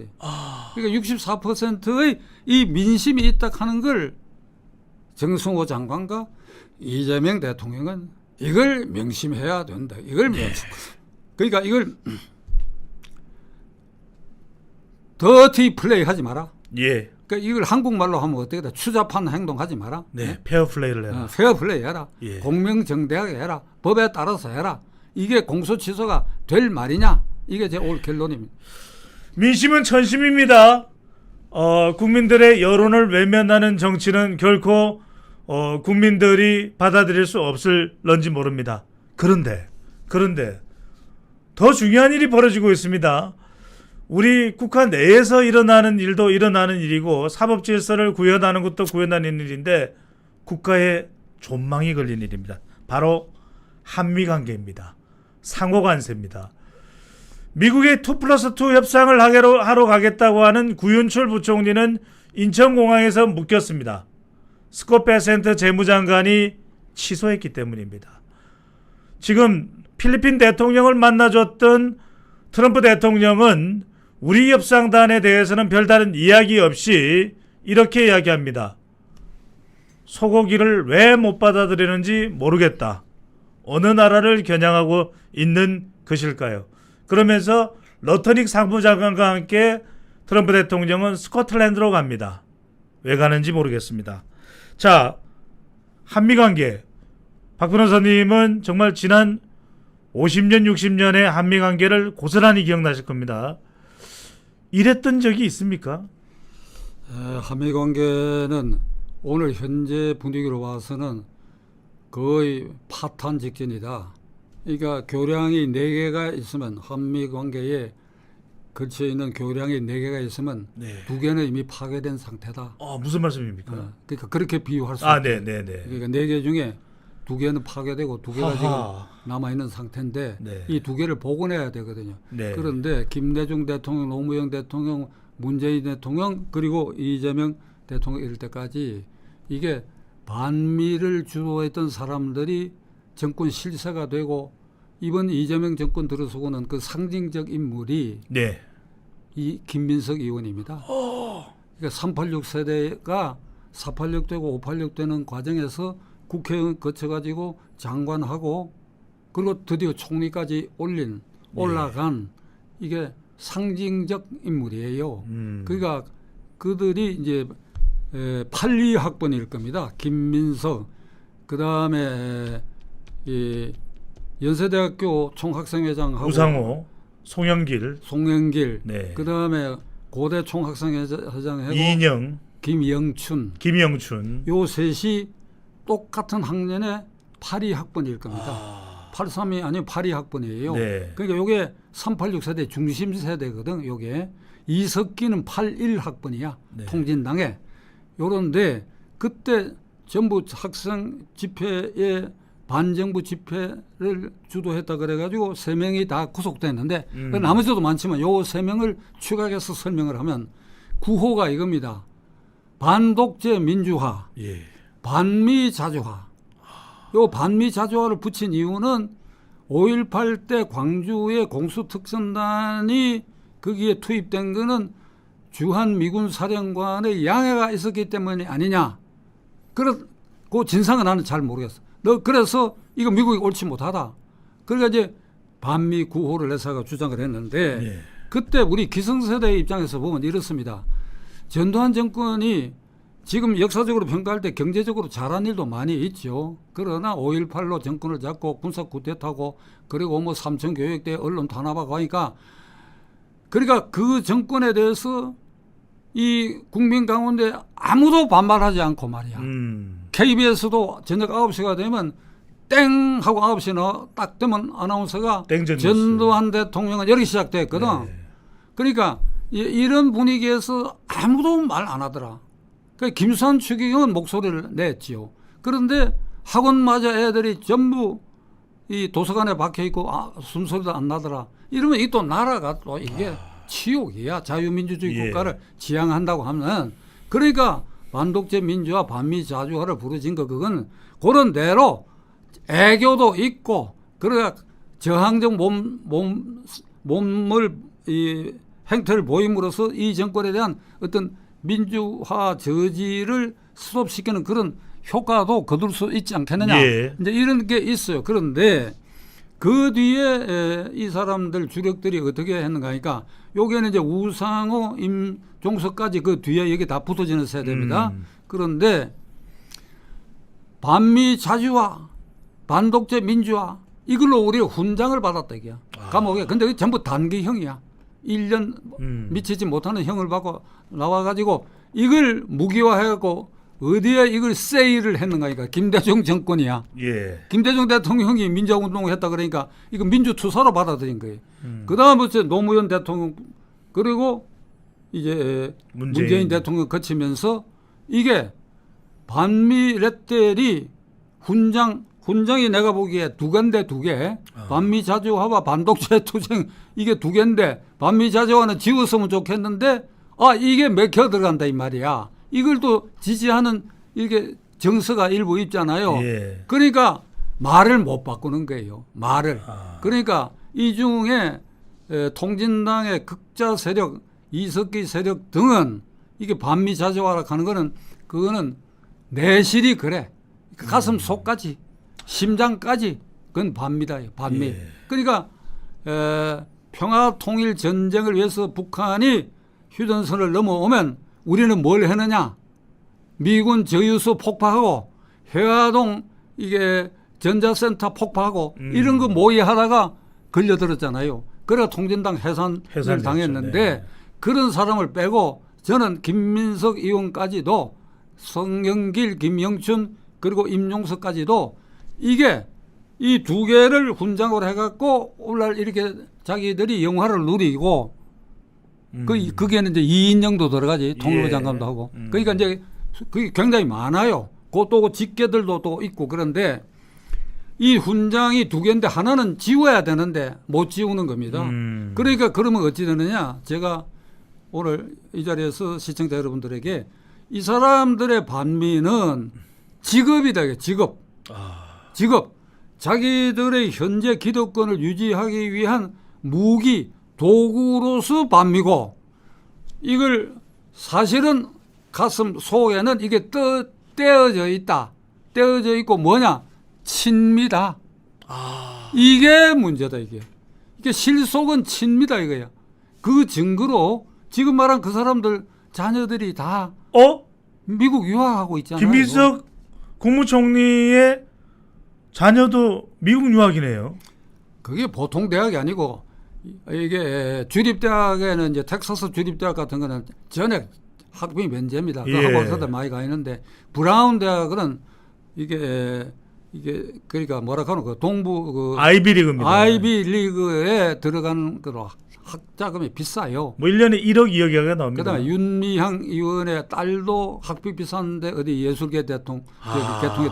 그러니까 64%의 이 민심이 있다 하는 걸 정승호 장관과 이재명 대통령은 이걸 명심해야 된다. 이걸 그러니까 이걸 더티 플레이 하지 마라. 그러니까 이걸 한국말로 하면 어떻게 돼? 추잡한 행동하지 마라. 페어 플레이를 해라. 페어 플레이 해라. 공명정대하게 해라. 법에 따라서 해라. 이게 공소 취소가 될 말이냐? 이게 제 올 결론입니다. 민심은 천심입니다. 국민들의 여론을 외면하는 정치는 결코 국민들이 받아들일 수 없을런지 모릅니다. 그런데 더 중요한 일이 벌어지고 있습니다. 우리 국가 내에서 일어나는 일도 일어나는 일이고 사법 질서를 구현하는 것도 구현하는 일인데 국가의 존망이 걸린 일입니다. 바로 한미 관계입니다. 상호 관세입니다. 미국의 2+2 협상을 하러 가겠다고 하는 구윤철 부총리는 인천공항에서 묶였습니다. 스콧 베센트 재무장관이 취소했기 때문입니다. 지금 필리핀 대통령을 만나줬던 트럼프 대통령은 우리 협상단에 대해서는 별다른 이야기 없이 이렇게 이야기합니다. 소고기를 왜 못 받아들이는지 모르겠다. 어느 나라를 겨냥하고 있는 것일까요? 그러면서 러터닉 상무장관과 함께 트럼프 대통령은 스코틀랜드로 갑니다. 왜 가는지 모르겠습니다. 자, 한미관계. 박 변호사님은 정말 지난 50년, 60년의 한미관계를 고스란히 기억나실 겁니다. 이랬던 적이 있습니까? 한미관계는 오늘 현재 분위기로 봐서는 거의 파탄 직전이다. 그러니까 교량이 4개가 있으면 한미관계에 걸쳐 있는 교량이 4개가 있으면 네. 2개는 이미 파괴된 상태다. 무슨 말씀입니까? 그러니까 그렇게 비유할 수 있다. 네. 그러니까 4개 중에 2개는 파괴되고 2개가 지금 남아있는 상태인데 네. 이 2개를 복원해야 되거든요. 네. 그런데 김대중 대통령, 노무현 대통령, 문재인 대통령 그리고 이재명 대통령 이럴 때까지 이게 반미를 주도했던 사람들이 정권 실세가 되고 이번 이재명 정권 들어서고는 그 상징적 인물이 네. 이 김민석 의원입니다. 그러니까 386 세대가 486 되고 586 되는 과정에서 국회의원 거쳐가지고 장관하고 그리고 드디어 총리까지 올라간 이게 상징적 인물이에요. 그러니까 그들이 이제 82학번일 겁니다. 김민석, 그 다음에 이 연세대학교 총학생회장하고 우상호, 송영길, 네. 그 다음에 고대 총학생회장하고 이인영, 김영춘, 요 셋이 똑같은 학년에 82학번일 겁니다. 83이 아니면 82학번이에요. 네. 그러니까 요게 386 세대 중심 세대거든. 요게 이석기는 81학번이야. 네. 통진당에. 요런데 그때 전부 학생 집회에 반정부 집회를 주도했다 그래가지고 3명이 다 구속됐는데 나머지도 많지만 요 3명을 추가해서 설명을 하면 구호가 이겁니다. 반독재 민주화, 예. 반미 자주화. 요 반미 자주화를 붙인 이유는 5.18 때 광주의 공수특전단이 거기에 투입된 거는 주한 미군 사령관의 양해가 있었기 때문이 아니냐. 그 진상은 나는 잘 모르겠어. 그래서 이거 미국이 옳지 못하다. 그러니까 이제 반미 구호를 내사가 주장을 했는데 네. 그때 우리 기성세대의 입장에서 보면 이렇습니다. 전두환 정권이 지금 역사적으로 평가할 때 경제적으로 잘한 일도 많이 있죠. 그러나 5.18로 정권을 잡고 군사 쿠데타하고 그리고 뭐 삼천교육대 언론 탄압하고 하니까 그러니까 그 정권에 대해서 이 국민 가운데 아무도 반발하지 않고 말이야. KBS도 저녁 9시가 되면 땡 하고 9시 딱 되면 아나운서가 전두환 대통령은 여기 시작됐거든. 네. 그러니까 이런 분위기에서 아무도 말 안 하더라. 그러니까 김수환 추기경은 목소리를 냈지요. 그런데 학원마저 애들이 전부 이 도서관에 박혀 있고 숨소리도 안 나더라. 이러면 이 또 나라가 또 이게 치욕이야. 자유민주주의 국가를 지향한다고 하면. 그러니까 반독재 민주화 반미 자주화를 부르진 거 그건 그런 대로 애교도 있고 그러니까 저항적 몸을 이 행태를 보임으로써 이 정권에 대한 어떤 민주화 저지를 스톱시키는 그런 효과도 거둘 수 있지 않겠느냐. 예. 이제 이런 게 있어요. 그런데 그 뒤에 이 사람들 주력들이 어떻게 했는가 하니까 여기에는 이제 우상호, 임종석까지 그 뒤에 여기 다 붙어지는 세대입니다. 그런데 반미 자주화, 반독재 민주화 이걸로 우리가 훈장을 받았다 이게야. 감옥에. 근데 그게 전부 단기형이야. 1년 미치지 못하는 형을 받고 나와가지고 이걸 무기화해갖고 어디에 이걸 세일을 했는가 하니까 김대중 정권이야. 예. 김대중 대통령이 민주화운동을 했다 그러니까 이거 민주투사로 받아들인 거예요. 그 다음부터 노무현 대통령 그리고 이제 문재인 대통령 거치면서 이게 반미 레텔이 훈장이 내가 보기에 2개인데 2개. 반미 자주화와 반독재 투쟁 이게 2개인데 반미 자주화는 지웠으면 좋겠는데 이게 맥혀 들어간다 이 말이야. 이걸 또 지지하는 이게 정서가 일부 있잖아요. 예. 그러니까 말을 못 바꾸는 거예요. 말을. 그러니까 이 중에 통진당의 극자 세력, 이석기 세력 등은 이게 반미 자주화라 하는 거는 그거는 내실이 그래. 가슴 속까지, 심장까지 그건 반미다. 반미. 예. 그러니까 평화 통일 전쟁을 위해서 북한이 휴전선을 넘어오면 우리는 뭘 했느냐? 미군 저유수 폭파하고 해화동 이게 전자센터 폭파하고 이런 거 모의하다가 걸려들었잖아요. 그래서 통진당 해산을 당했는데 네. 그런 사람을 빼고 저는 김민석 의원까지도 성영길, 김영춘 그리고 임용석까지도 이게 이 두 개를 훈장으로 해갖고 오늘날 이렇게 자기들이 영화를 누리고 거기에는 이제 이인영도 들어가지 통일부 장관도 하고 그러니까 이제 그게 굉장히 많아요. 그것도 직계들도 또 있고 그런데 이 훈장이 두 개인데 하나는 지워야 되는데 못 지우는 겁니다. 그러니까 그러면 어찌 되느냐? 제가 오늘 이 자리에서 시청자 여러분들에게 이 사람들의 반미는 직업이다. 직업. 직업. 자기들의 현재 기득권을 유지하기 위한 무기, 도구로서 반미고 이걸 사실은 가슴 속에는 이게 떼어져 있다. 떼어져 있고 뭐냐? 친미다. 이게 문제다 이게. 이게 실속은 친미다 이거야. 그 증거로 지금 말한 그 사람들 자녀들이 다 미국 유학하고 있잖아요. 김민석 국무총리의 자녀도 미국 유학이네요. 그게 보통 대학이 아니고 이게 주립대학에는 이제 텍사스 주립대학 같은 거는 전액 학비 면제입니다. 그 학원사들 많이 가 있는데 브라운 대학은 이게 그러니까 뭐라 하노 그 동부 그 아이비리그입니다. 아이비리그에 들어가는 거로 학자금이 비싸요. 뭐 1년에 1억 2억이 나옵니다. 그다음에 윤미향 의원의 딸도 학비 비싼데 어디 예술계 계통에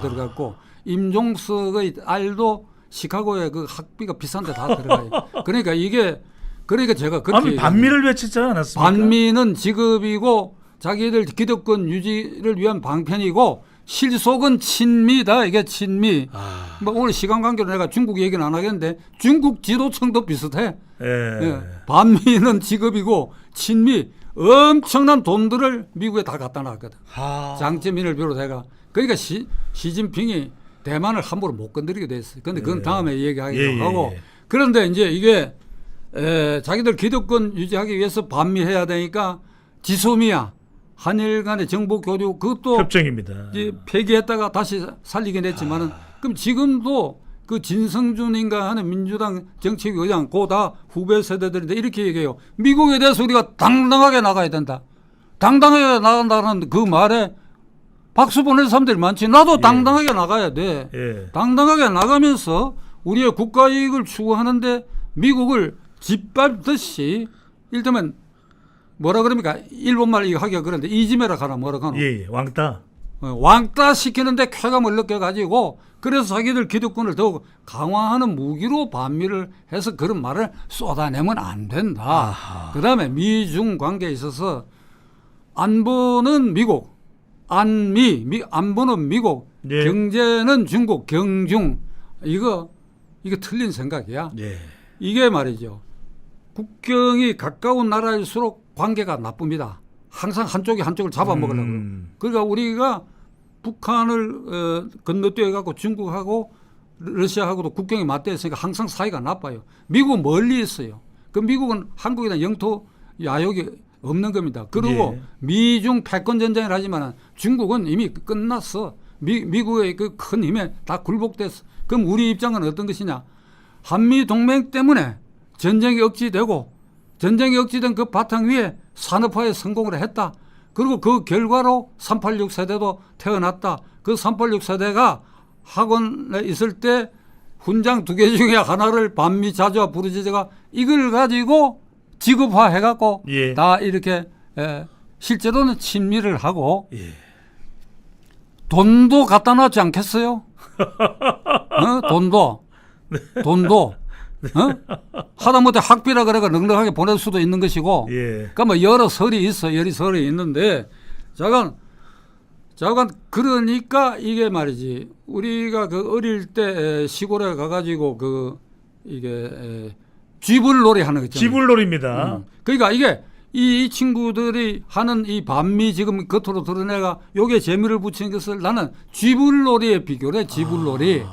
들어갔고 임종석의 딸도 시카고에 그 학비가 비싼데 다 들어가요. 그러니까 제가 그렇게 반미를 외치지 않았습니까? 반미는 직업이고 자기들 기득권 유지를 위한 방편이고 실속은 친미다. 이게 친미. 뭐 오늘 시간 관계로 내가 중국 얘기는 안 하겠는데 중국 지도층도 비슷해. 예. 반미는 직업이고 친미 엄청난 돈들을 미국에 다 갖다 놨거든. 장제민을 비롯해가. 그러니까 시진핑이 대만을 함부로 못 건드리게 됐어요. 근데 그건 다음에 얘기하기로 하고. 그런데 이제 이게 자기들 기득권 유지하기 위해서 반미해야 되니까 지소미아 한일 간의 정보 교류 그것도 협정입니다. 이제 폐기했다가 다시 살리긴 했지만은 그럼 지금도 그 진성준인가 하는 민주당 정책위의장 그거 다 후배 세대들인데 이렇게 얘기해요. 미국에 대해서 우리가 당당하게 나가야 된다. 당당하게 나간다는 그 말에 박수 보낼 사람들이 많지. 나도 당당하게 나가야 돼. 당당하게 나가면서 우리의 국가 이익을 추구하는데 미국을 짓밟듯이 일테면 뭐라 그럽니까? 일본말 이거 하기가 그런데 이지메라 가라 뭐라 하노? 왕따. 왕따 시키는데 쾌감을 느껴가지고 그래서 자기들 기득권을 더욱 강화하는 무기로 반미를 해서 그런 말을 쏟아내면 안 된다. 그다음에 미중 관계에 있어서 안보는 미국, 안보는 미국, 경제는 중국, 경중. 이거 틀린 생각이야. 이게 말이죠. 국경이 가까운 나라일수록 관계가 나쁩니다. 항상 한쪽이 한쪽을 잡아먹으려고요. 그러니까 우리가 북한을 건너뛰어 갖고 중국하고 러시아하고도 국경이 맞대어 있으니까 항상 사이가 나빠요. 미국은 멀리 있어요. 그 미국은 한국에 대한 영토 야욕이 없는 겁니다. 그리고 미중 패권 전쟁을 하지만 중국은 이미 끝났어. 미국의 그 큰 힘에 다 굴복됐어. 그럼 우리 입장은 어떤 것이냐? 한미 동맹 때문에 전쟁이 억지되고 전쟁이 억지된 그 바탕 위에 산업화에 성공을 했다. 그리고 그 결과로 386 세대도 태어났다. 그 386 세대가 학원에 있을 때 훈장 2개 중에 하나를 반미 자주화 부르짖어가 이걸 가지고 직업화 해갖고 다 이렇게 실제로는 친미를 하고 돈도 갖다 놨지 않겠어요? 돈도 하다못해 학비라 그래가 넉넉하게 보낼 수도 있는 것이고 그러니까 뭐 여러 설이 있는데 잠깐 자관 그러니까 이게 말이지 우리가 그 어릴 때 시골에 가가지고 그 이게 쥐불놀이 하는 거 있잖아요. 지불놀이입니다. 그러니까 이게 이 친구들이 하는 이 반미 지금 겉으로 드러내가 요게 재미를 붙이는 것을 나는 쥐불놀이에 비교를 해. 쥐불놀이.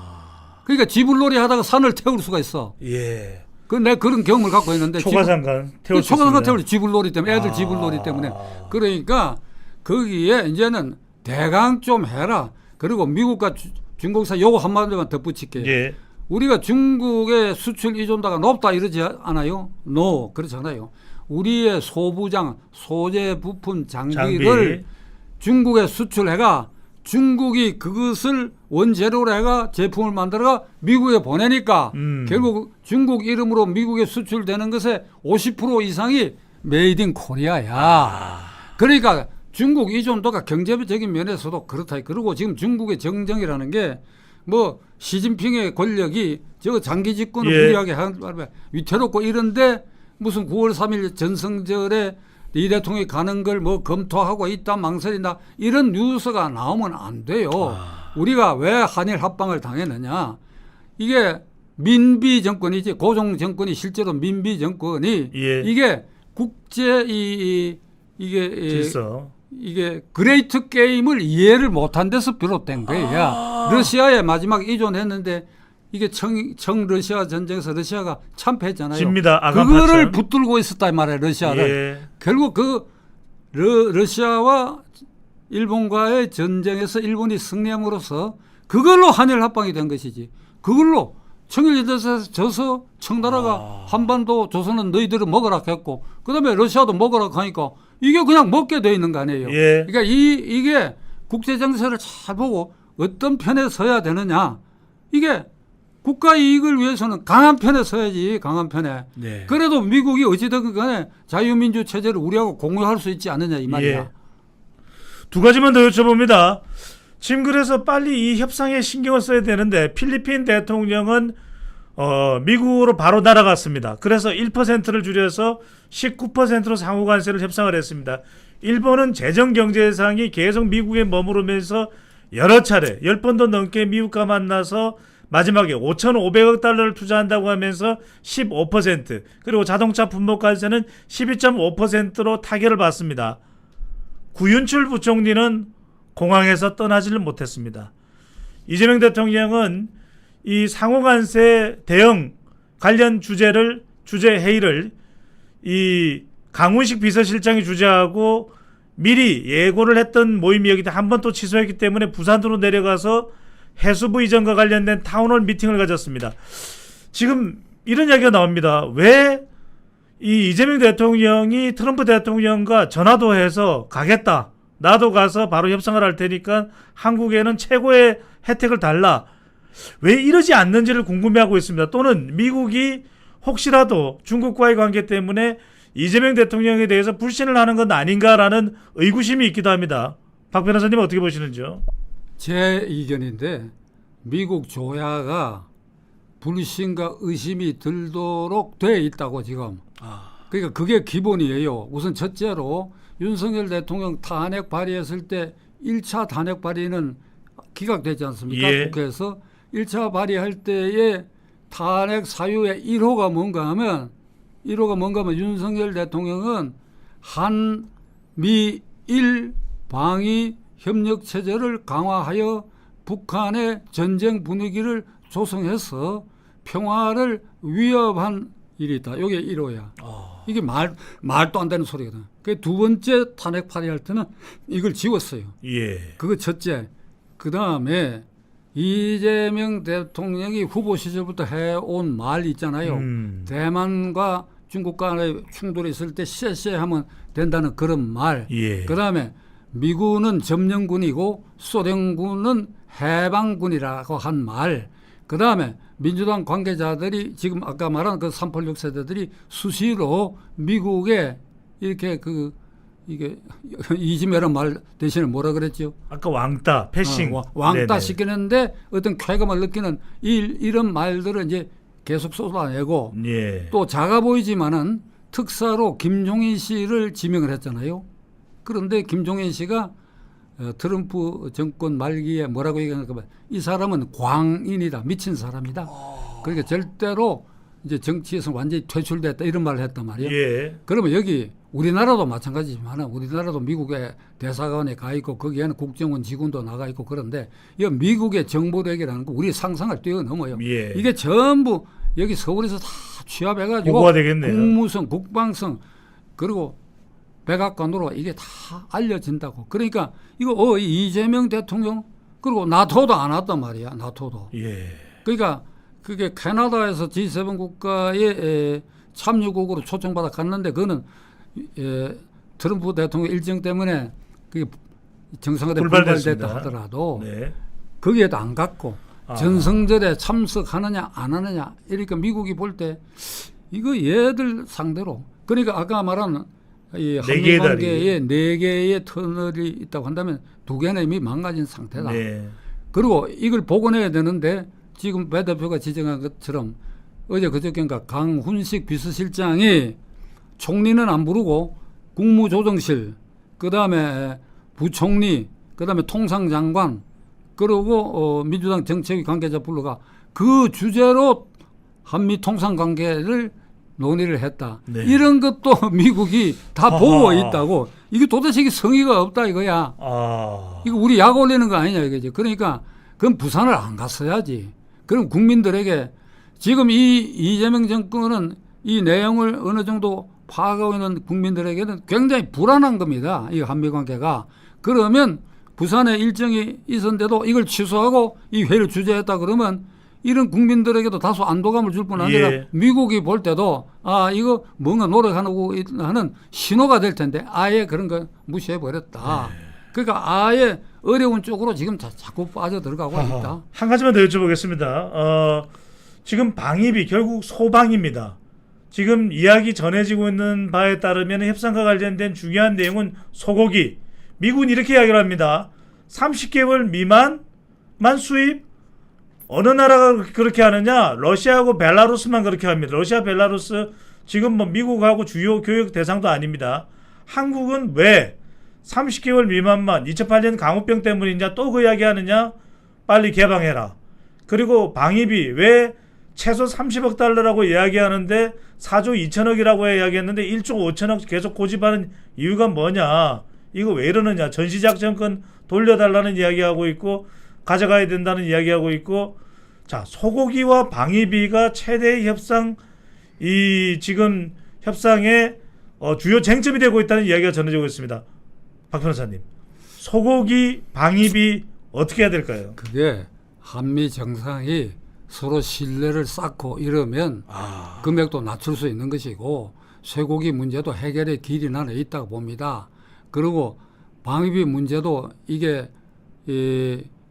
그러니까 쥐불놀이 하다가 산을 태울 수가 있어. 예. 그 내가 그런 경험을 갖고 있는데 초가상간 태울 수 초가상간 있습니다. 태울 쥐불놀이 때문에 애들 쥐불놀이 때문에 그러니까 거기에 이제는 대강 좀 해라. 그리고 미국과 중국 사이 요거 한마디만 덧붙일게요. 예. 우리가 중국의 수출 의존도가 높다 이러지 않아요? No, 그렇지 않아요. 우리의 소부장, 소재 부품 장비를 중국에 수출해가 중국이 그것을 원재료로 해가 제품을 만들어가 미국에 보내니까 결국 중국 이름으로 미국에 수출되는 것의 50% 이상이 메이드 인 코리아야. 그러니까 중국 의존도가 경제적인 면에서도 그렇다. 그리고 지금 중국의 정정이라는 게 뭐 시진핑의 권력이 저 장기 집권을 무리하게 하는 바람에 위태롭고 이런데 무슨 9월 3일 전성절에 이 대통령이 가는 걸 뭐 검토하고 있다 망설인다 이런 뉴스가 나오면 안 돼요. 우리가 왜 한일 합방을 당했느냐. 이게 민비 정권이지 고종 정권이 실제로 민비 정권이 이게 국제 이게 질서. 이게 그레이트 게임을 이해를 못한 데서 비롯된 거야. 러시아에 마지막 의존했는데 이게 청 러시아 전쟁에서 러시아가 참패했잖아요. 집니다. 그거를 붙들고 있었다 이 말이에요. 러시아를. 예. 결국 그 러시아와 일본과의 전쟁에서 일본이 승리함으로써 그걸로 한일 합방이 된 것이지. 그걸로 청일전선에서 져서 청나라가 한반도 조선은 너희들을 먹으라 했고 그다음에 러시아도 먹으라 하니까 이게 그냥 먹게 돼 있는 거 아니에요. 예. 그러니까 이게 국제 정세를 잘 보고 어떤 편에 서야 되느냐. 이게 국가 이익을 위해서는 강한 편에 서야지. 강한 편에. 네. 그래도 미국이 어찌됐든 간에 자유민주 체제를 우리하고 공유할 수 있지 않느냐 이 말이야. 예. 두 가지만 더 여쭤봅니다. 지금 그래서 빨리 이 협상에 신경을 써야 되는데 필리핀 대통령은 미국으로 바로 날아갔습니다. 그래서 1%를 줄여서 19%로 상호관세를 협상을 했습니다. 일본은 재정경제상이 계속 미국에 머무르면서 여러 차례 10번도 넘게 미국과 만나서 마지막에 5,500억 달러를 투자한다고 하면서 15% 그리고 자동차 품목관세는 12.5%로 타결을 받습니다. 구윤출 부총리는 공항에서 떠나지를 못했습니다. 이재명 대통령은 이 상호관세 대응 관련 주제 회의를 이 강훈식 비서실장이 주재하고 미리 예고를 했던 모임이었기 때문에 한 번 또 취소했기 때문에 부산으로 내려가서 해수부 이전과 관련된 타운홀 미팅을 가졌습니다. 지금 이런 이야기가 나옵니다. 왜 이 이재명 대통령이 트럼프 대통령과 전화도 해서 가겠다. 나도 가서 바로 협상을 할 테니까 한국에는 최고의 혜택을 달라. 왜 이러지 않는지를 궁금해하고 있습니다. 또는 미국이 혹시라도 중국과의 관계 때문에 이재명 대통령에 대해서 불신을 하는 건 아닌가라는 의구심이 있기도 합니다. 박 변호사님 어떻게 보시는지요? 제 의견인데 미국 조야가 불신과 의심이 들도록 돼 있다고 지금. 그러니까 그게 기본이에요. 우선 첫째로 윤석열 대통령 탄핵 발의했을 때 1차 탄핵 발의는 기각되지 않습니까? 예. 국회에서 1차 발의할 때의 탄핵 사유의 1호가 뭔가 하면 윤석열 대통령은 한미일 방위 협력 체제를 강화하여 북한의 전쟁 분위기를 조성해서 평화를 위협한 일이다. 이게 1호야. 이게 말도 안 되는 소리거든. 그 두 번째 탄핵 발의할 때는 이걸 지웠어요. 예. 그거 첫째. 그 다음에 이재명 대통령이 후보 시절부터 해온 말 있잖아요. 대만과 중국 간의 충돌이 있을 때 쎄쎄하면 된다는 그런 말. 예. 그 다음에 미군은 점령군이고 소련군은 해방군이라고 한 말. 그 다음에 민주당 관계자들이 지금 아까 말한 그 386 세대들이 수시로 미국에 이렇게 이게 이지매란 말 대신에 뭐라 그랬죠? 아까 왕따, 패싱. 왕따 네네. 시키는데 어떤 쾌감을 느끼는 이런 말들을 이제 계속 쏟아내고 예. 또 작아 보이지만은 특사로 김종인 씨를 지명을 했잖아요. 그런데 김종인 씨가 트럼프 정권 말기에 뭐라고 얘기하냐면 이 사람은 광인이다, 미친 사람이다. 그러니까 절대로 이제 정치에서 완전히 퇴출됐다 이런 말을 했단 말이에요. 예. 그러면 여기 우리나라도 마찬가지지만 우리나라도 미국의 대사관에 가 있고 거기에는 국정원 직원도 나가 있고 그런데 이 미국의 정보대기라는 거 우리 상상을 뛰어넘어요. 예. 이게 전부 여기 서울에서 다 취합해가지고 보고가 되겠네요. 국무성, 국방성 그리고 백악관으로 이게 다 알려진다고. 그러니까 이거 이재명 대통령 그리고 나토도 안 왔단 말이야. 나토도. 예. 그러니까 그게 캐나다에서 G7 국가의 참여국으로 초청받아 갔는데 그거는 트럼프 대통령 일정 때문에 그게 정상화돼 불발됐다 하더라도 네. 거기에도 안 갔고 전성절에 참석하느냐 안 하느냐 이러니까 미국이 볼 때 이거 얘들 상대로 그러니까 아까 말한 이 한미 관계에 4개의 터널이 있다고 한다면 2개는 이미 망가진 상태다. 네. 그리고 이걸 복원해야 되는데 지금 배 대표가 지적한 것처럼 어제 그저께인가 강훈식 비서실장이 총리는 안 부르고 국무조정실 그다음에 부총리 그다음에 통상장관 그리고 민주당 정책위 관계자 불러가 그 주제로 한미 통상관계를 논의를 했다. 네. 이런 것도 미국이 다 보고 있다고. 이게 도대체 이게 성의가 없다 이거야. 이거 우리 약 올리는 거 아니냐 이거지. 그러니까 그럼 부산을 안 갔어야지. 그럼 국민들에게 지금 이 이재명 정권은 이 내용을 어느 정도 파악하고 있는 국민들에게는 굉장히 불안한 겁니다. 이 한미 관계가. 그러면 부산에 일정이 있었는데도 이걸 취소하고 이 회의를 주재했다 그러면 이런 국민들에게도 다소 안도감을 줄 뿐 아니라 예. 미국이 볼 때도 이거 뭔가 노력하고 하는 신호가 될 텐데 아예 그런 거 무시해버렸다. 그러니까 아예 어려운 쪽으로 지금 자꾸 빠져들어가고 있다. 한 가지만 더 여쭤보겠습니다. 지금 방위비 결국 소방입니다. 지금 이야기 전해지고 있는 바에 따르면 협상과 관련된 중요한 내용은 소고기. 미국은 이렇게 이야기를 합니다. 30개월 미만만 수입? 어느 나라가 그렇게 하느냐? 러시아하고 벨라루스만 그렇게 합니다. 러시아, 벨라루스 지금 뭐 미국하고 주요 교역 대상도 아닙니다. 한국은 왜 30개월 미만만 2008년 강우병 때문이냐 또 그 이야기 하느냐? 빨리 개방해라. 그리고 방위비 왜 최소 30억 달러라고 이야기하는데 4조 2천억이라고 이야기했는데 1조 5천억 계속 고집하는 이유가 뭐냐? 이거 왜 이러느냐? 전시작전권 돌려달라는 이야기하고 있고 가져가야 된다는 이야기하고 있고 자 소고기와 방위비가 최대 협상 이 지금 협상의 주요 쟁점이 되고 있다는 이야기가 전해지고 있습니다. 박 변호사님 소고기 방위비 어떻게 해야 될까요? 그게 한미 정상이 서로 신뢰를 쌓고 이러면 금액도 낮출 수 있는 것이고 쇠고기 문제도 해결의 길이 나는 있다고 봅니다. 그리고 방위비 문제도 이게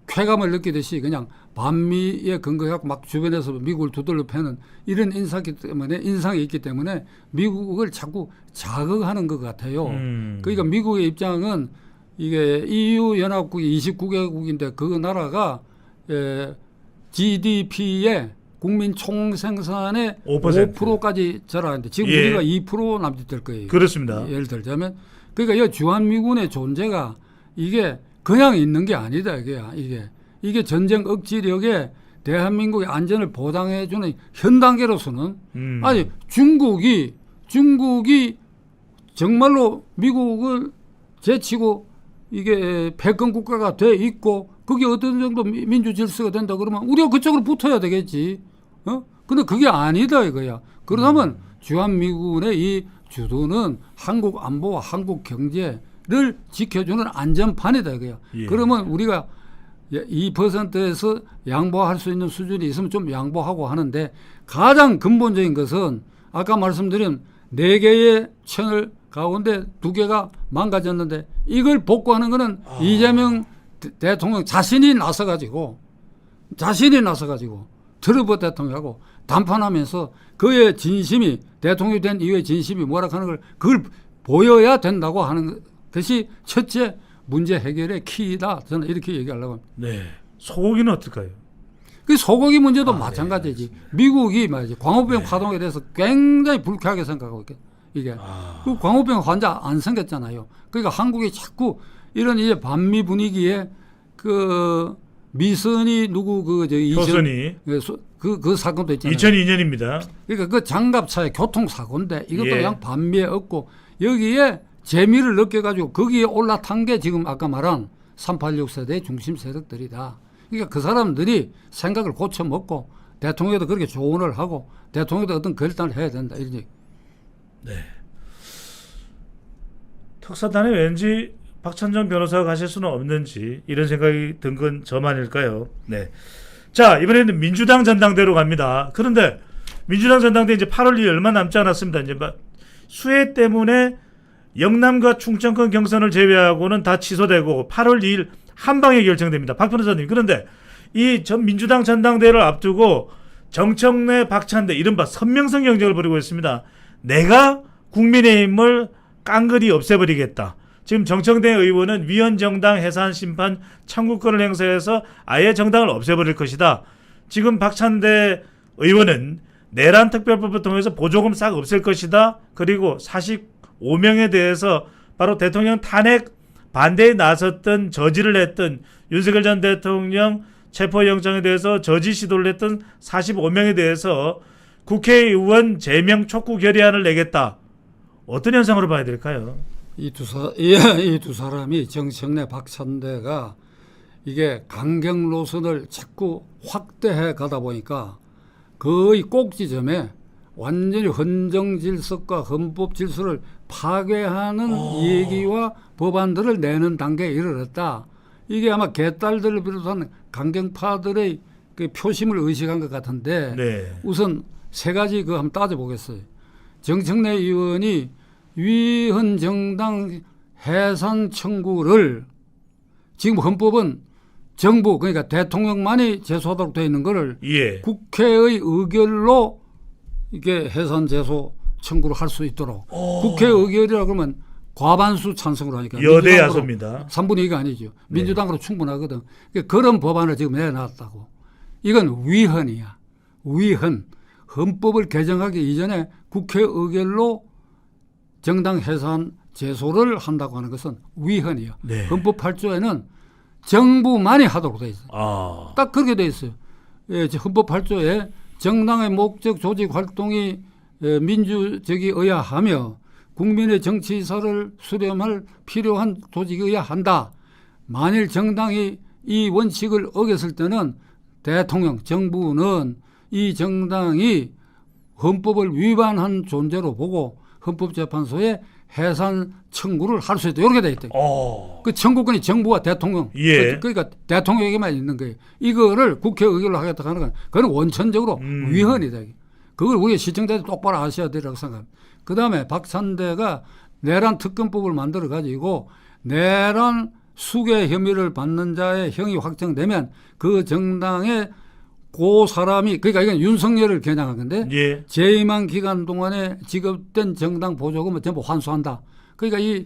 쾌감을 느끼듯이 그냥 반미에 근거해서 막 주변에서 미국을 두들려 패는 이런 인상이 있기 때문에 미국을 자꾸 자극하는 것 같아요. 그러니까 미국의 입장은 이게 EU 연합국이 29개국인데 그 나라가 GDP의 국민 총생산의 5%까지 절하는데 지금 우리가 2% 남짓될 거예요. 그렇습니다. 예를 들자면 그러니까 이 주한미군의 존재가 이게 그냥 있는 게 아니다 이게 전쟁 억지력에 대한민국의 안전을 보장해주는 현 단계로서는 아니 중국이 정말로 미국을 제치고 이게 패권 국가가 돼 있고 그게 어떤 정도 민주 질서가 된다 그러면 우리가 그쪽으로 붙어야 되겠지. 근데 그게 아니다 이거야. 그러면 주한미군의 이 주도는 한국 안보와 한국 경제를 지켜주는 안전판이다 이거야. 그러면 우리가 2%에서 양보할 수 있는 수준이 있으면 좀 양보하고 하는데 가장 근본적인 것은 아까 말씀드린 4개의 채널 가운데 2개가 망가졌는데 이걸 복구하는 거는 이재명 대통령 자신이 나서가지고 트럼프 대통령하고 담판하면서 그의 진심이 대통령이 된 이후의 진심이 뭐라 하는 걸 그걸 보여야 된다고 하는 것이 첫째 문제 해결의 키다. 저는 이렇게 얘기하려고 합니다. 네. 소고기는 어떨까요? 그 소고기 문제도 마찬가지지. 네, 미국이 말이지 광우병 파동에 대해서 굉장히 불쾌하게 생각하고 있게 이게 그 광우병 환자 안 생겼잖아요. 그러니까 한국이 자꾸 이런 이제 반미 분위기에 그 미선이 누구 그저 효선이 그 사건도 있잖아요. 2002년입니다. 그러니까 그 장갑차의 교통 사고인데 이것도 예. 그냥 반미에 얻고 여기에 재미를 느껴가지고 거기에 올라탄 게 지금 아까 말한 386 세대의 중심 세력들이다. 그러니까 그 사람들이 생각을 고쳐 먹고 대통령도 그렇게 조언을 하고 대통령도 어떤 결단을 해야 된다. 이런 얘기. 특사단에 왠지 박찬정 변호사가 가실 수는 없는지 이런 생각이 든 건 저만일까요? 네. 자, 이번에는 민주당 전당대로 갑니다. 그런데 민주당 전당대 이제 8월 2일 얼마 남지 않았습니다. 이제 수해 때문에 영남과 충청권 경선을 제외하고는 다 취소되고 8월 2일 한 방에 결정됩니다. 박 변호사님. 그런데 이 전 민주당 전당대회를 앞두고 정청래, 박찬대 이른바 선명성 경쟁을 벌이고 있습니다. 내가 국민의힘을 깡그리 없애버리겠다. 지금 정청래 의원은 위헌정당 해산 심판 청구권을 행사해서 아예 정당을 없애버릴 것이다. 지금 박찬대 의원은 내란 특별법을 통해서 보조금 싹 없앨 것이다. 그리고 45명에 대해서 바로 대통령 탄핵 반대에 나섰던 저지를 했던 윤석열 전 대통령 체포영장에 대해서 저지 시도를 했던 45명에 대해서 국회의원 제명 촉구 결의안을 내겠다. 어떤 현상으로 봐야 될까요? 이 두 사람이 정청래, 박찬대가 이게 강경 노선을 자꾸 확대해 가다 보니까 거의 꼭지점에 완전히 헌정 질서과 헌법 질서를 파괴하는 얘기와 법안들을 내는 단계에 이르렀다. 이게 아마 개딸들을 비롯한 강경파들의 그 표심을 의식한 것 같은데 네. 우선 세 가지 그 한번 따져보겠어요. 정청래 의원이 위헌 정당 해산 청구를 지금 헌법은 정부 그러니까 대통령만이 제소하도록 되어 있는 거를 예. 국회의 의결로 이게 해산 제소 청구를 할 수 있도록 국회 의결이라 그러면 과반수 찬성으로 하니까 여대 야소입니다. 3분의 2가 아니죠. 민주당으로 충분하거든. 그러니까 그런 법안을 지금 내놨다고. 이건 위헌이야. 위헌. 헌법을 개정하기 이전에 국회 의결로 정당 해산 제소를 한다고 하는 것은 위헌이야. 네. 헌법 8조에는 정부만이 하도록 돼 있어요. 아. 딱 그렇게 돼 있어요. 예, 헌법 8조에 정당의 목적 조직 활동이 민주적이어야 하며 국민의 정치 의사를 수렴할 필요한 조직이어야 한다. 만일 정당이 이 원칙을 어겼을 때는 대통령, 정부는 이 정당이 헌법을 위반한 존재로 보고 헌법재판소에 해산 청구를 할 수 있다. 이렇게 돼 있다. 그 청구권이 정부와 대통령. 예. 그러니까 대통령에게만 있는 거예요. 이거를 국회 의결로 하겠다 하는 건 그건 원천적으로 위헌이다. 그걸 우리 시청자들이 똑바로 아셔야 되라고 생각합니다. 그다음에 박찬대가 내란 특검법을 만들어 가지고 내란 수괴 혐의를 받는 자의 형이 확정되면 그 정당의 그 사람이 그러니까 이건 윤석열을 겨냥한 건데 예. 재임한 기간 동안에 지급된 정당 보조금을 전부 환수한다. 그러니까 이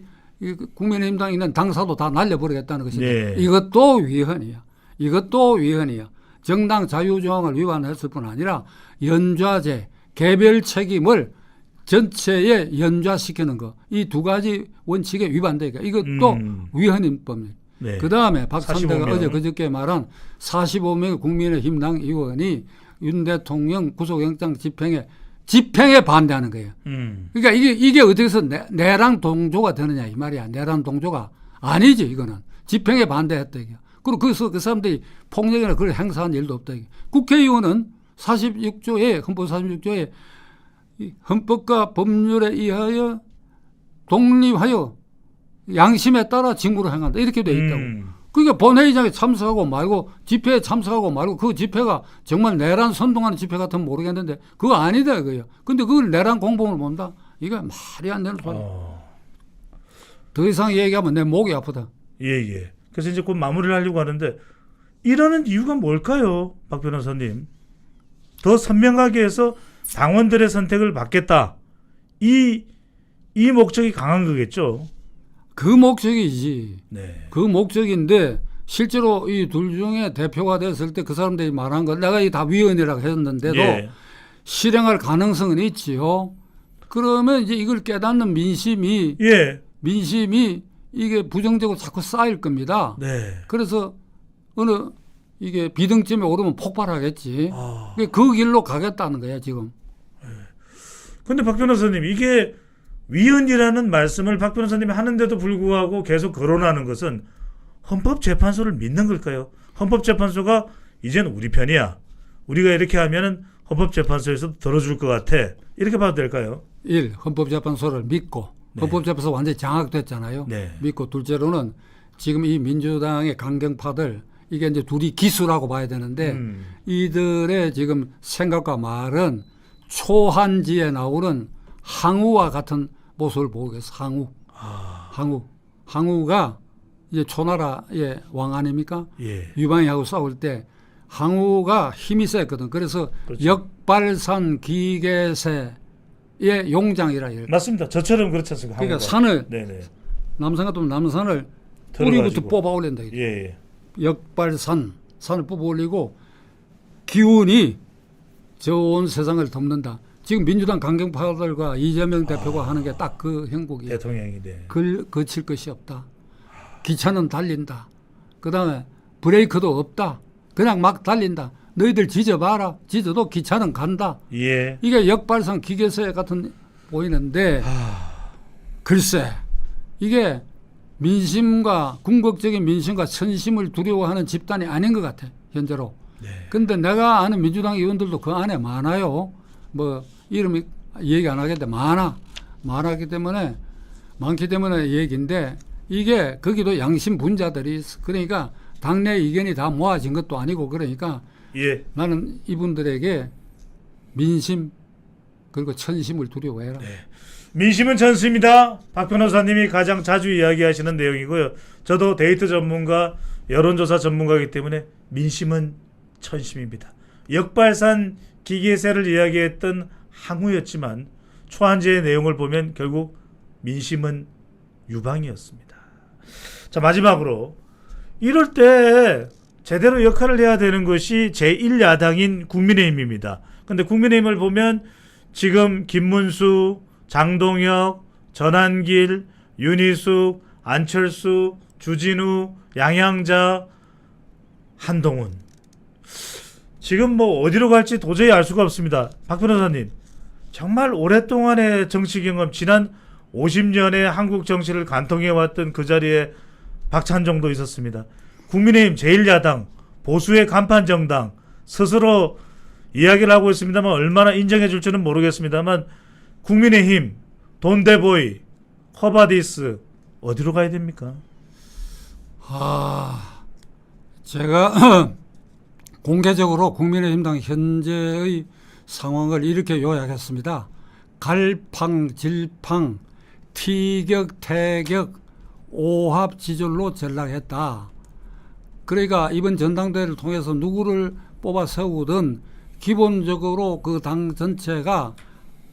국민의힘당에 있는 당사도 다 날려버리겠다는 것인데 네. 이것도 위헌이야. 이것도 위헌이야. 정당 자유조항을 위반했을 뿐 아니라 연좌제, 개별 책임을 전체에 연좌시키는 거. 이 두 가지 원칙에 위반되니까 이것도 위헌인 법입니다. 네. 그다음에 박찬대가 45명. 어제 그저께 말한 45명의 국민의힘당 의원이 윤 대통령 구속영장 집행에 반대하는 거예요. 그러니까 이게 어디서 내란 동조가 되느냐 이 말이야. 내란 동조가 아니지 이거는. 집행에 반대했다 이게. 그리고 거기서 그 사람들이 폭력이나 그걸 행사한 일도 없다 이게. 국회의원은 46조에 헌법 46조에 헌법과 법률에 의하여 독립하여 양심에 따라 직무를 행한다 이렇게 돼 있다고. 그러니까 본회의장에 참석하고 말고 집회에 참석하고 말고 그 집회가 정말 내란 선동하는 집회 같으면 모르겠는데 그거 아니다 이거예요. 근데 그걸 내란 공범을 본다? 이거 말이 안 되는 소리. 더 이상 얘기하면 내 목이 아프다. 예. 그래서 이제 곧 마무리를 하려고 하는데 이러는 이유가 뭘까요, 박 변호사님? 더 선명하게 해서 당원들의 선택을 받겠다. 이 목적이 강한 거겠죠. 그 목적이지. 네. 그 목적인데 실제로 이 둘 중에 대표가 됐을 때 그 사람들이 말한 건 내가 다 위헌이라고 했는데도 예. 실행할 가능성은 있지요. 그러면 이제 이걸 깨닫는 민심이 이게 부정적으로 자꾸 쌓일 겁니다. 네. 그래서 어느 이게 비등점에 오르면 폭발하겠지. 아. 그 길로 가겠다는 거야 지금. 근데 박 변호사님, 이게 위헌이라는 말씀을 박 변호사님이 하는데도 불구하고 계속 거론하는 것은 헌법재판소를 믿는 걸까요? 헌법재판소가 이젠 우리 편이야. 우리가 이렇게 하면은 헌법재판소에서 들어줄 것 같아. 이렇게 봐도 될까요? 1. 헌법재판소를 믿고 네. 헌법재판소 완전히 장악됐잖아요. 네. 믿고 둘째로는 지금 이 민주당의 강경파들 이게 이제 둘이 기수라고 봐야 되는데 이들의 지금 생각과 말은 초한지에 나오는 항우와 같은 모습을 보고 있어요. 항우가 이제 초나라의 왕 아닙니까? 예. 유방이하고 싸울 때 항우가 힘이 셌거든. 그래서 그렇죠. 역발산 기계세의 용장이라 이래요. 맞습니다. 저처럼 그렇지 않습니까? 그러니까 한국은. 산을 네네. 남산 같으면 남산을 들어가지고. 뿌리부터 뽑아 올린다. 예. 역발산 산을 뽑아 올리고 기운이 저 온 세상을 덮는다. 지금 민주당 강경파들과 이재명 대표가 하는 게 딱 그 형국이에요. 대통령이 네. 거칠 것이 없다. 기차는 달린다. 그다음에 브레이크도 없다. 그냥 막 달린다. 너희들 지져봐라. 지져도 기차는 간다. 예. 이게 역발상 기계세 같은 보이는데 글쎄 이게 민심과 궁극적인 민심과 선심을 두려워하는 집단이 아닌 것 같아 현재로. 근데 내가 아는 민주당 의원들도 그 안에 많아요. 뭐 이름이 얘기 안 하겠는데 많기 때문에 많기 때문에 얘기인데 이게 거기도 양심 분자들이 있어. 그러니까 당내 의견이 다 모아진 것도 아니고 그러니까 예. 나는 이분들에게 민심 그리고 천심을 두려워해라. 민심은 전수입니다. 박 변호사님이 가장 자주 이야기하시는 내용이고요. 저도 데이터 전문가, 여론조사 전문가이기 때문에 민심은 천심입니다. 역발산 기계세를 이야기했던 항우였지만 초한지의 내용을 보면 결국 민심은 유방이었습니다. 자, 마지막으로 이럴 때 제대로 역할을 해야 되는 것이 제1야당인 국민의힘입니다. 그런데 국민의힘을 보면 지금 김문수, 장동혁, 전한길, 윤희숙, 안철수, 주진우, 양양자, 한동훈. 지금 뭐 어디로 갈지 도저히 알 수가 없습니다. 박 변호사님, 정말 오랫동안의 정치 경험, 지난 50년의 한국 정치를 관통해왔던 그 자리에 박찬종도 있었습니다. 국민의힘 제1야당, 보수의 간판 정당, 스스로 이야기를 하고 있습니다만 얼마나 인정해 줄지는 모르겠습니다만 국민의힘, 돈데보이, 허바디스 어디로 가야 됩니까? 제가 공개적으로 국민의힘당 현재의 상황을 이렇게 요약했습니다. 갈팡질팡, 티격태격, 오합지졸로 전락했다. 그러니까 이번 전당대회를 통해서 누구를 뽑아 세우든 기본적으로 그 당 전체가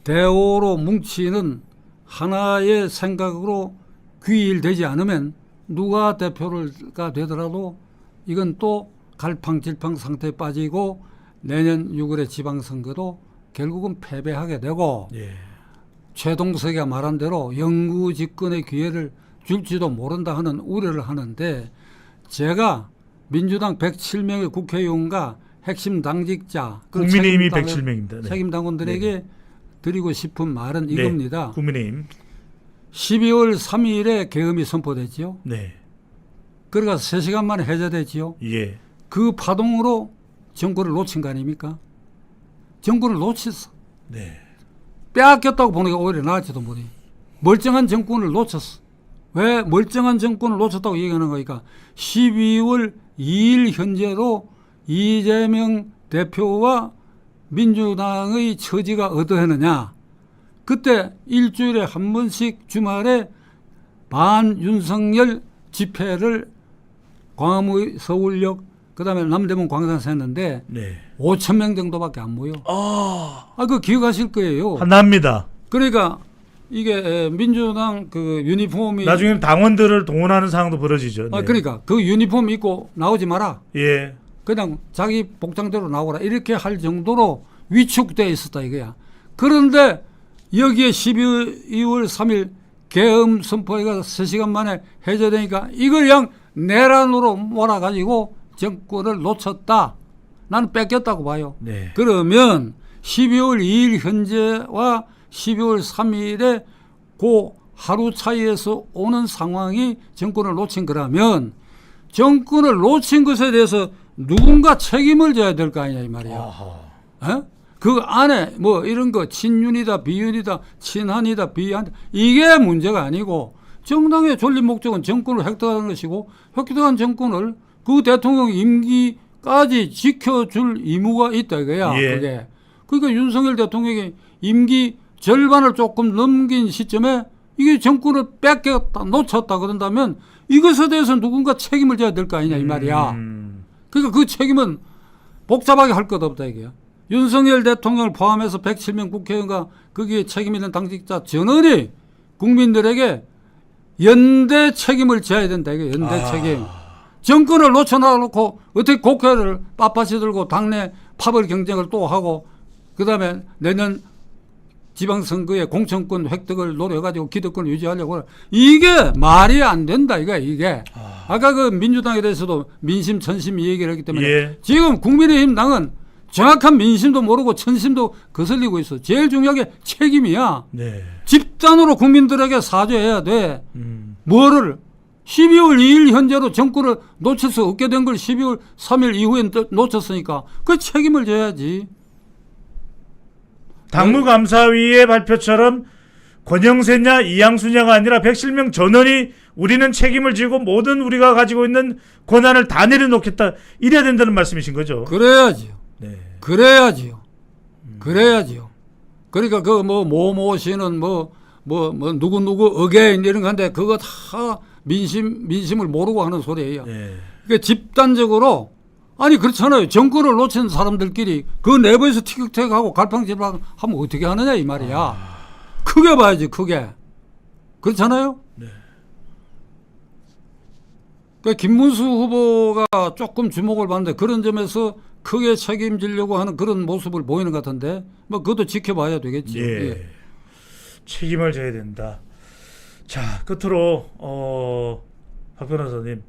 대오로 뭉치는 하나의 생각으로 귀일되지 않으면 누가 대표가 되더라도 이건 또 갈팡질팡 상태에 빠지고 내년 6월의 지방선거도 결국은 패배하게 되고 최동석이가 말한 대로 영구 집권의 기회를 줄지도 모른다 하는 우려를 하는데 제가 민주당 107명의 국회의원과 핵심 당직자 국민의힘이 107명입니다. 책임 당원들에게 드리고 싶은 말은 이겁니다. 국민의힘 12월 3일에 계엄이 선포됐지요. 네. 그러니까 3시간 만에 해제됐지요. 예. 그 파동으로 정권을 놓친 거 아닙니까? 정권을 놓쳤어. 네. 빼앗겼다고 보는 게 오히려 나을지도 모르. 멀쩡한 정권을 놓쳤어. 왜 멀쩡한 정권을 놓쳤다고 얘기하는 거니까 12월 2일 현재로 이재명 대표와 민주당의 처지가 어떠했느냐. 그때 일주일에 한 번씩 주말에 반윤석열 집회를 광화문 서울역 그다음에 남대문 광장에서 했는데 5,000명 정도밖에 안 모여. 그거 기억하실 거예요. 한납니다. 그러니까 이게 민주당 그 유니폼이 나중에는 당원들을 동원하는 상황도 벌어지죠. 네. 그러니까 그 유니폼 입고 나오지 마라. 예. 그냥 자기 복장대로 나오라. 이렇게 할 정도로 위축되어 있었다 이거야. 그런데 여기에 12월 3일 계엄 선포가 3시간 만에 해제되니까 이걸 그냥 내란으로 몰아가지고 정권을 놓쳤다. 나는 뺏겼다고 봐요. 네. 그러면 12월 2일 현재와 12월 3일에 그 하루 차이에서 오는 상황이 정권을 놓친 거라면 정권을 놓친 것에 대해서 누군가 책임을 져야 될 거 아니냐 이 말이야. 어? 그 안에 뭐 이런 거 친윤이다 비윤이다 친한이다 비한이다 이게 문제가 아니고 정당의 존립 목적은 정권을 획득하는 것이고 획득한 정권을 그 대통령 임기까지 지켜줄 의무가 있다 이거야. 예. 그게. 그러니까 윤석열 대통령이 임기 절반을 조금 넘긴 시점에 이게 정권을 뺏겼다 놓쳤다 그런다면 이것에 대해서 누군가 책임을 져야 될 거 아니냐 이 말이야. 그러니까 그 책임은 복잡하게 할 것 없다 이게요. 윤석열 대통령을 포함해서 107명 국회의원과 거기에 책임 있는 당직자 전원이 국민들에게 연대 책임을 져야 된다 이게 연대 책임. 정권을 놓쳐놓고 어떻게 국회를 빳빳이 들고 당내 파벌 경쟁을 또 하고 그다음에 내년 지방선거에 공천권 획득을 노려가지고 기득권을 유지하려고 그래. 이게 말이 안 된다 이게. 아까 그 민주당에 대해서도 민심 천심 이 얘기를 했기 때문에 예. 지금 국민의힘 당은 정확한 민심도 모르고 천심도 거슬리고 있어. 제일 중요한 게 책임이야. 네. 집단으로 국민들에게 사죄해야 돼. 뭐를 12월 2일 현재로 정권을 놓칠 수 없게 된 걸 12월 3일 이후에 놓쳤으니까 그 책임을 져야지. 당무감사위의 발표처럼 권영세냐 이양수냐가 아니라 107명 전원이 우리는 책임을 지고 모든 우리가 가지고 있는 권한을 다 내려놓겠다 이래야 된다는 말씀이신 거죠. 그래야지요. 네. 그래야지요. 그래야지요. 그러니까 그 뭐 씨는 누구 어게인 이런 건데 그거 다 민심을 모르고 하는 소리예요. 네. 그러니까 집단적으로 아니 그렇잖아요. 정권을 놓친 사람들끼리 그 내부에서 티격태격하고 갈팡질팡 하면 어떻게 하느냐 이 말이야. 크게 봐야지 크게. 그렇잖아요. 네. 그러니까 김문수 후보가 조금 주목을 받는데 그런 점에서 크게 책임지려고 하는 그런 모습을 보이는 것 같은데 뭐 그것도 지켜봐야 되겠지. 예. 예. 책임을 져야 된다. 자, 끝으로 박 변호사님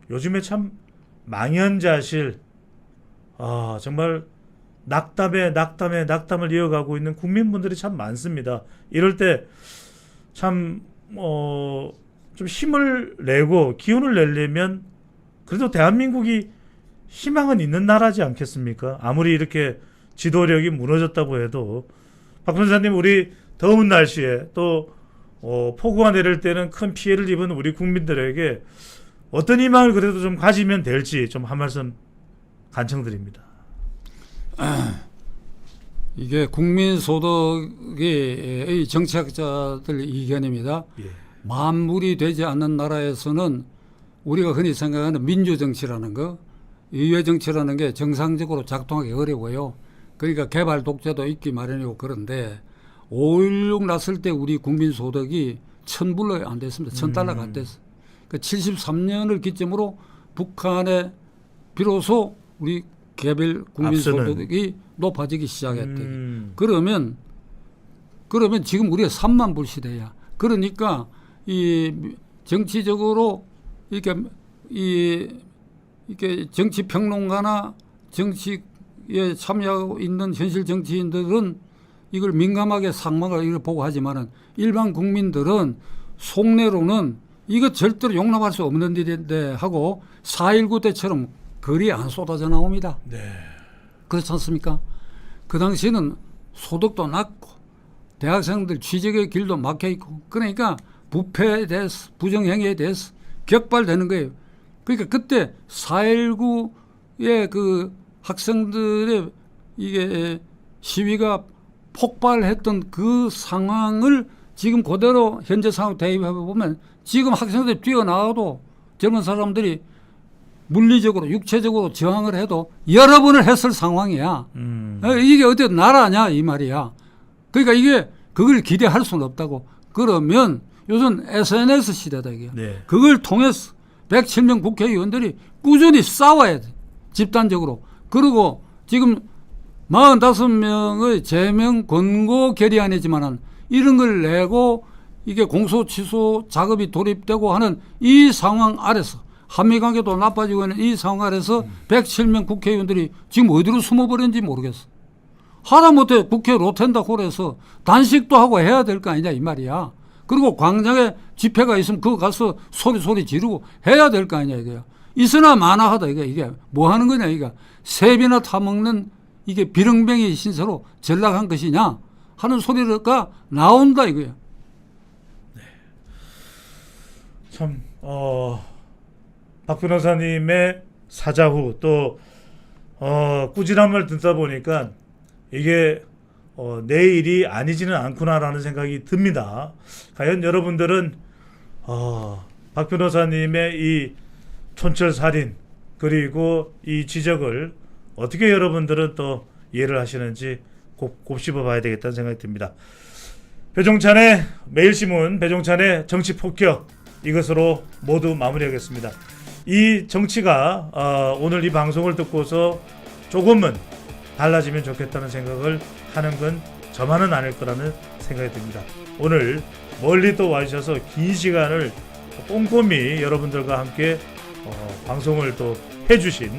요즘에 참 망연자실 정말 낙담을 이어가고 있는 국민분들이 참 많습니다. 이럴 때 참 좀 힘을 내고 기운을 내려면 그래도 대한민국이 희망은 있는 나라지 않겠습니까? 아무리 이렇게 지도력이 무너졌다고 해도 박 변호사님 우리 더운 날씨에 또 폭우가 내릴 때는 큰 피해를 입은 우리 국민들에게 어떤 희망을 그래도 좀 가지면 될지 좀 한 말씀 간청드립니다. 이게 국민소득의 정치학자들 의견입니다. 예. 만물이 되지 않는 나라에서는 우리가 흔히 생각하는 민주정치라는 거, 의회정치라는 게 정상적으로 작동하기 어려워요. 그러니까 개발 독재도 있기 마련이고 그런데 5.16 났을 때 우리 국민소득이 1,000불로 안 됐습니다. 1,000달러가 안 됐어요. 그러니까 73년을 기점으로 북한에 비로소 우리 개별 국민소득이 높아지기 시작했대. 그러면 지금 우리가 3만 불 시대야. 그러니까 이 정치적으로 이렇게 정치 평론가나 정치에 참여하고 있는 현실 정치인들은 이걸 민감하게 상망을 이걸 보고 하지만은 일반 국민들은 속내로는 이거 절대로 용납할 수 없는 일인데 하고 4.19 때처럼 거리에 안 쏟아져 나옵니다. 네. 그렇지 않습니까? 그 당시에는 소득도 낮고 대학생들 취직의 길도 막혀 있고 그러니까 부패에 대해서 부정행위에 대해서 격발되는 거예요. 그러니까 그때 4.19의 그 학생들의 이게 시위가 폭발했던 그 상황을 지금 그대로 현재 상황 대입해 보면 지금 학생들이 뛰어나와도 젊은 사람들이 물리적으로 육체적으로 저항을 해도 여러 번을 했을 상황이야. 이게 어디 나라냐 이 말이야. 그러니까 이게 그걸 기대할 수는 없다고. 그러면 요즘 SNS 시대다 이게. 네. 그걸 통해서 107명 국회의원들이 꾸준히 싸워야 돼. 집단적으로. 그리고 지금 45명의 제명 권고 결의안이지만은 이런 걸 내고 이게 공소 취소 작업이 돌입되고 하는 이 상황 아래서 한미 관계도 나빠지고 있는 이 상황 아래서 107명 국회의원들이 지금 어디로 숨어버렸는지 모르겠어. 하다못해 국회 로텐다 홀에서 단식도 하고 해야 될 거 아니냐 이 말이야. 그리고 광장에 집회가 있으면 그거 가서 소리 지르고 해야 될 거 아니냐 이거야. 있으나 마나하다 이게 뭐 하는 거냐 이거. 세비나 타먹는 이게 비릉뱅이 신세로 전락한 것이냐 하는 소리가 나온다 이거야. 참 박 변호사님의 사자후 또 꾸지람을 듣다 보니까 이게 내일이 아니지는 않구나라는 생각이 듭니다. 과연 여러분들은 박 변호사님의 이 촌철살인 그리고 이 지적을 어떻게 여러분들은 또 이해를 하시는지 곱씹어 봐야 되겠다는 생각이 듭니다. 배종찬의 매일신문, 배종찬의 정치폭격, 이것으로 모두 마무리하겠습니다. 이 정치가 오늘 이 방송을 듣고서 조금은 달라지면 좋겠다는 생각을 하는 건 저만은 아닐 거라는 생각이 듭니다. 오늘 멀리 또 와주셔서 긴 시간을 꼼꼼히 여러분들과 함께 방송을 또 해주신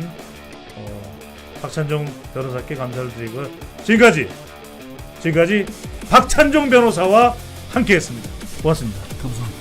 박찬종 변호사께 감사를 드리고 지금까지 박찬종 변호사와 함께했습니다. 고맙습니다. 감사합니다.